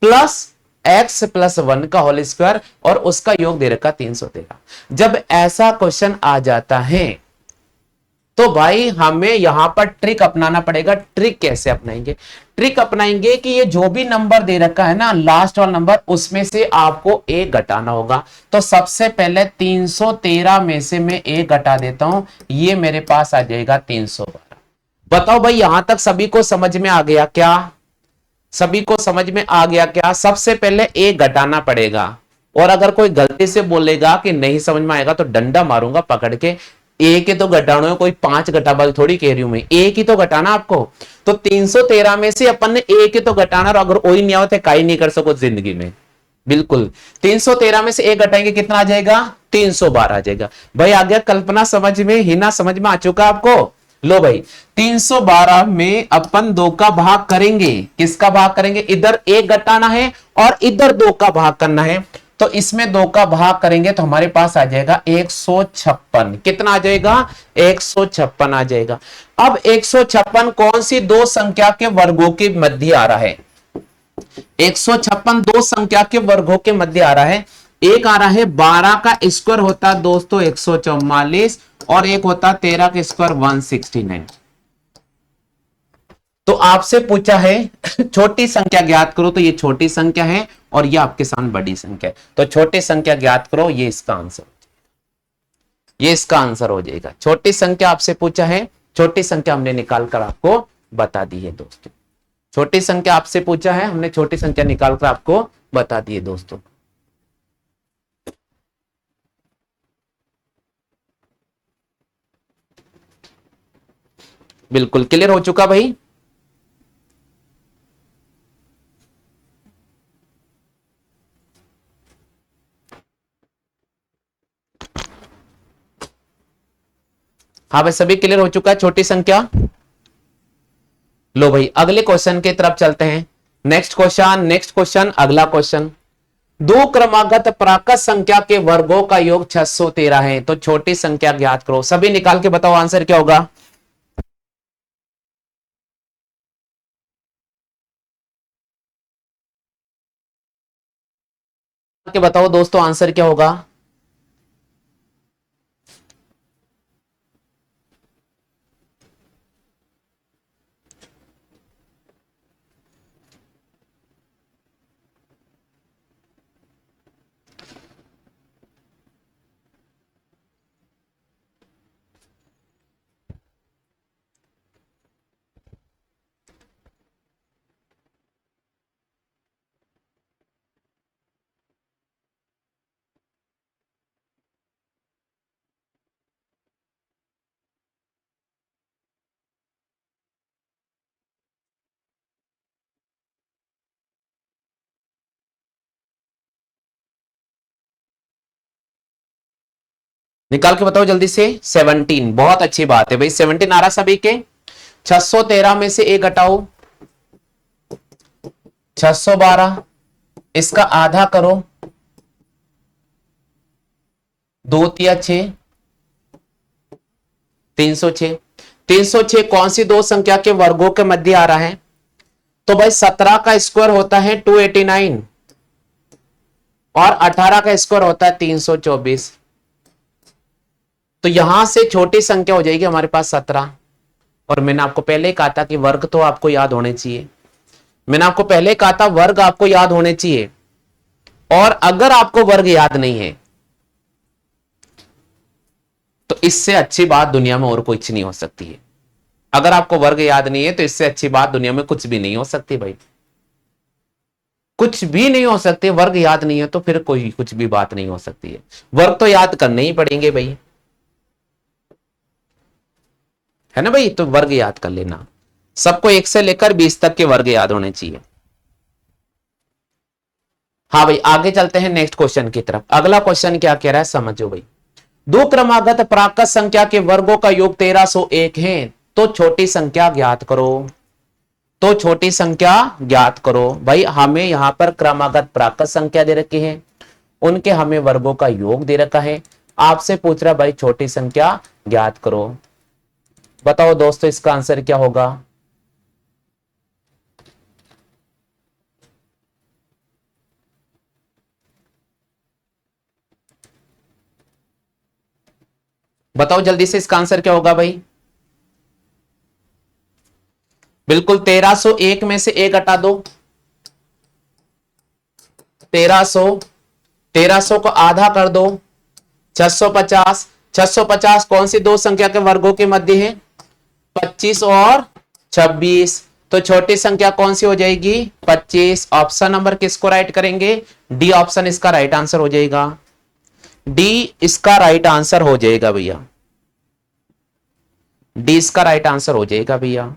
plus x plus 1 का होल स्क्वायर और उसका योग दे रखा 313। जब ऐसा क्वेश्चन आ जाता है तो भाई हमें यहां पर ट्रिक अपनाना पड़ेगा। ट्रिक कैसे अपनाएंगे, ट्रिक अपनाएंगे कि ये जो भी नंबर दे रखा है ना, लास्ट वाला नंबर, उसमें से आपको एक घटाना होगा। तो सबसे पहले 313 में से मैं एक घटा देता हूं, ये मेरे पास आ जाएगा 312। बताओ भाई, यहां तक सभी को समझ में आ गया क्या? सभी को समझ में आ गया क्या? सबसे पहले एक घटाना पड़ेगा, और अगर कोई गलती से बोलेगा कि नहीं समझ में आएगा तो डंडा मारूंगा पकड़ के। एक ही तो घटाना है, कोई 5 घटा थोड़ी कह रही हूं मैं, एक ही तो घटाना आपको। तो 313 में से अपन ने एक ही तो घटाना, और अगर वही नहीं आवत काई नहीं कर सको जिंदगी में। बिल्कुल, 313 में से एक घटाएंगे कितना आ जाएगा, 312 आ जाएगा। भाई आ गया कल्पना समझ में, हिना समझ में आ चुका आपको? लो भाई, 312 में अपन 2 का भाग करेंगे। किसका भाग करेंगे, इधर एक घटाना है और इधर 2 का भाग करना है। तो इसमें 2 का भाग करेंगे तो हमारे पास आ जाएगा 156। कितना आ जाएगा, 156 आ जाएगा। अब 156 कौन सी दो संख्या के वर्गों के मध्य आ रहा है? 156 दो संख्या के वर्गों के मध्य आ रहा है। एक आ रहा है 12 का स्क्वायर होता है दोस्तों 144, और एक होता 13 का स्क्वायर 169। तो आपसे पूछा है छोटी संख्या ज्ञात करो, तो ये छोटी संख्या है और ये आपके सामने बड़ी संख्या है। तो छोटी संख्या ज्ञात करो, ये इसका आंसर, ये इसका आंसर हो जाएगा। छोटी संख्या आपसे पूछा है, छोटी संख्या हमने निकाल कर आपको बता दी है दोस्तों। छोटी संख्या आपसे पूछा है, हमने छोटी संख्या निकाल कर आपको बता दी है दोस्तों। बिल्कुल क्लियर हो चुका भाई। हाँ भाई सभी क्लियर हो चुका है छोटी संख्या। लो भाई अगले क्वेश्चन की तरफ चलते हैं। नेक्स्ट क्वेश्चन अगला क्वेश्चन। दो क्रमागत प्राकृत संख्या के वर्गों का योग 613 है, तो छोटी संख्या ज्ञात करो। सभी निकाल के बताओ आंसर क्या होगा। के बताओ दोस्तों आंसर क्या होगा। निकाल के बताओ जल्दी से। 17, बहुत अच्छी बात है भाई, 17 आ रहा सभी के। 613 में से एक घटाओ, 612, इसका आधा करो, 2 × 6 = 306। 306 कौन सी दो संख्या के वर्गों के मध्य आ रहा है। तो भाई 17 का स्क्वायर होता है 289 और 18 का स्क्वायर होता है 324। तो यहां से छोटी संख्या हो जाएगी हमारे पास 17। और मैंने आपको पहले ही कहा था कि वर्ग तो आपको याद होने चाहिए। मैंने आपको पहले कहा था वर्ग आपको याद होने चाहिए। और अगर आपको वर्ग याद नहीं है तो इससे अच्छी बात दुनिया में और कुछ नहीं हो सकती है। अगर आपको वर्ग याद नहीं है तो इससे अच्छी बात दुनिया में कुछ भी नहीं हो सकती भाई, कुछ भी नहीं हो सकती। वर्ग याद नहीं है तो फिर कोई कुछ भी बात नहीं हो सकती है। वर्ग तो याद करने ही पड़ेंगे भाई, है ना भाई। तो वर्ग याद कर लेना, सबको 1 से लेकर 20 तक के वर्ग याद होने चाहिए। हाँ भाई आगे चलते हैं नेक्स्ट क्वेश्चन की तरफ। अगला क्वेश्चन क्या कह रहा है समझो भाई। दो क्रमागत प्राकृत संख्या के वर्गों का योग 1301 है, तो छोटी संख्या ज्ञात करो। तो छोटी संख्या ज्ञात करो भाई। हमें यहां पर क्रमागत प्राकृत संख्या दे रखी है, उनके हमें वर्गों का योग दे रखा है। आपसे पूछ रहा भाई छोटी संख्या ज्ञात करो। बताओ दोस्तों इसका आंसर क्या होगा। बताओ जल्दी से इसका आंसर क्या होगा भाई। बिल्कुल 1301 में से एक हटा दो, 1300, 1300 को आधा कर दो, 650। 650 कौन सी दो संख्या के वर्गों के मध्य है, 25 और 26। तो छोटी संख्या कौन सी हो जाएगी, 25। ऑप्शन नंबर किसको राइट करेंगे, डी ऑप्शन इसका राइट आंसर हो जाएगा। डी इसका राइट आंसर हो जाएगा भैया, डी इसका राइट आंसर हो जाएगा भैया।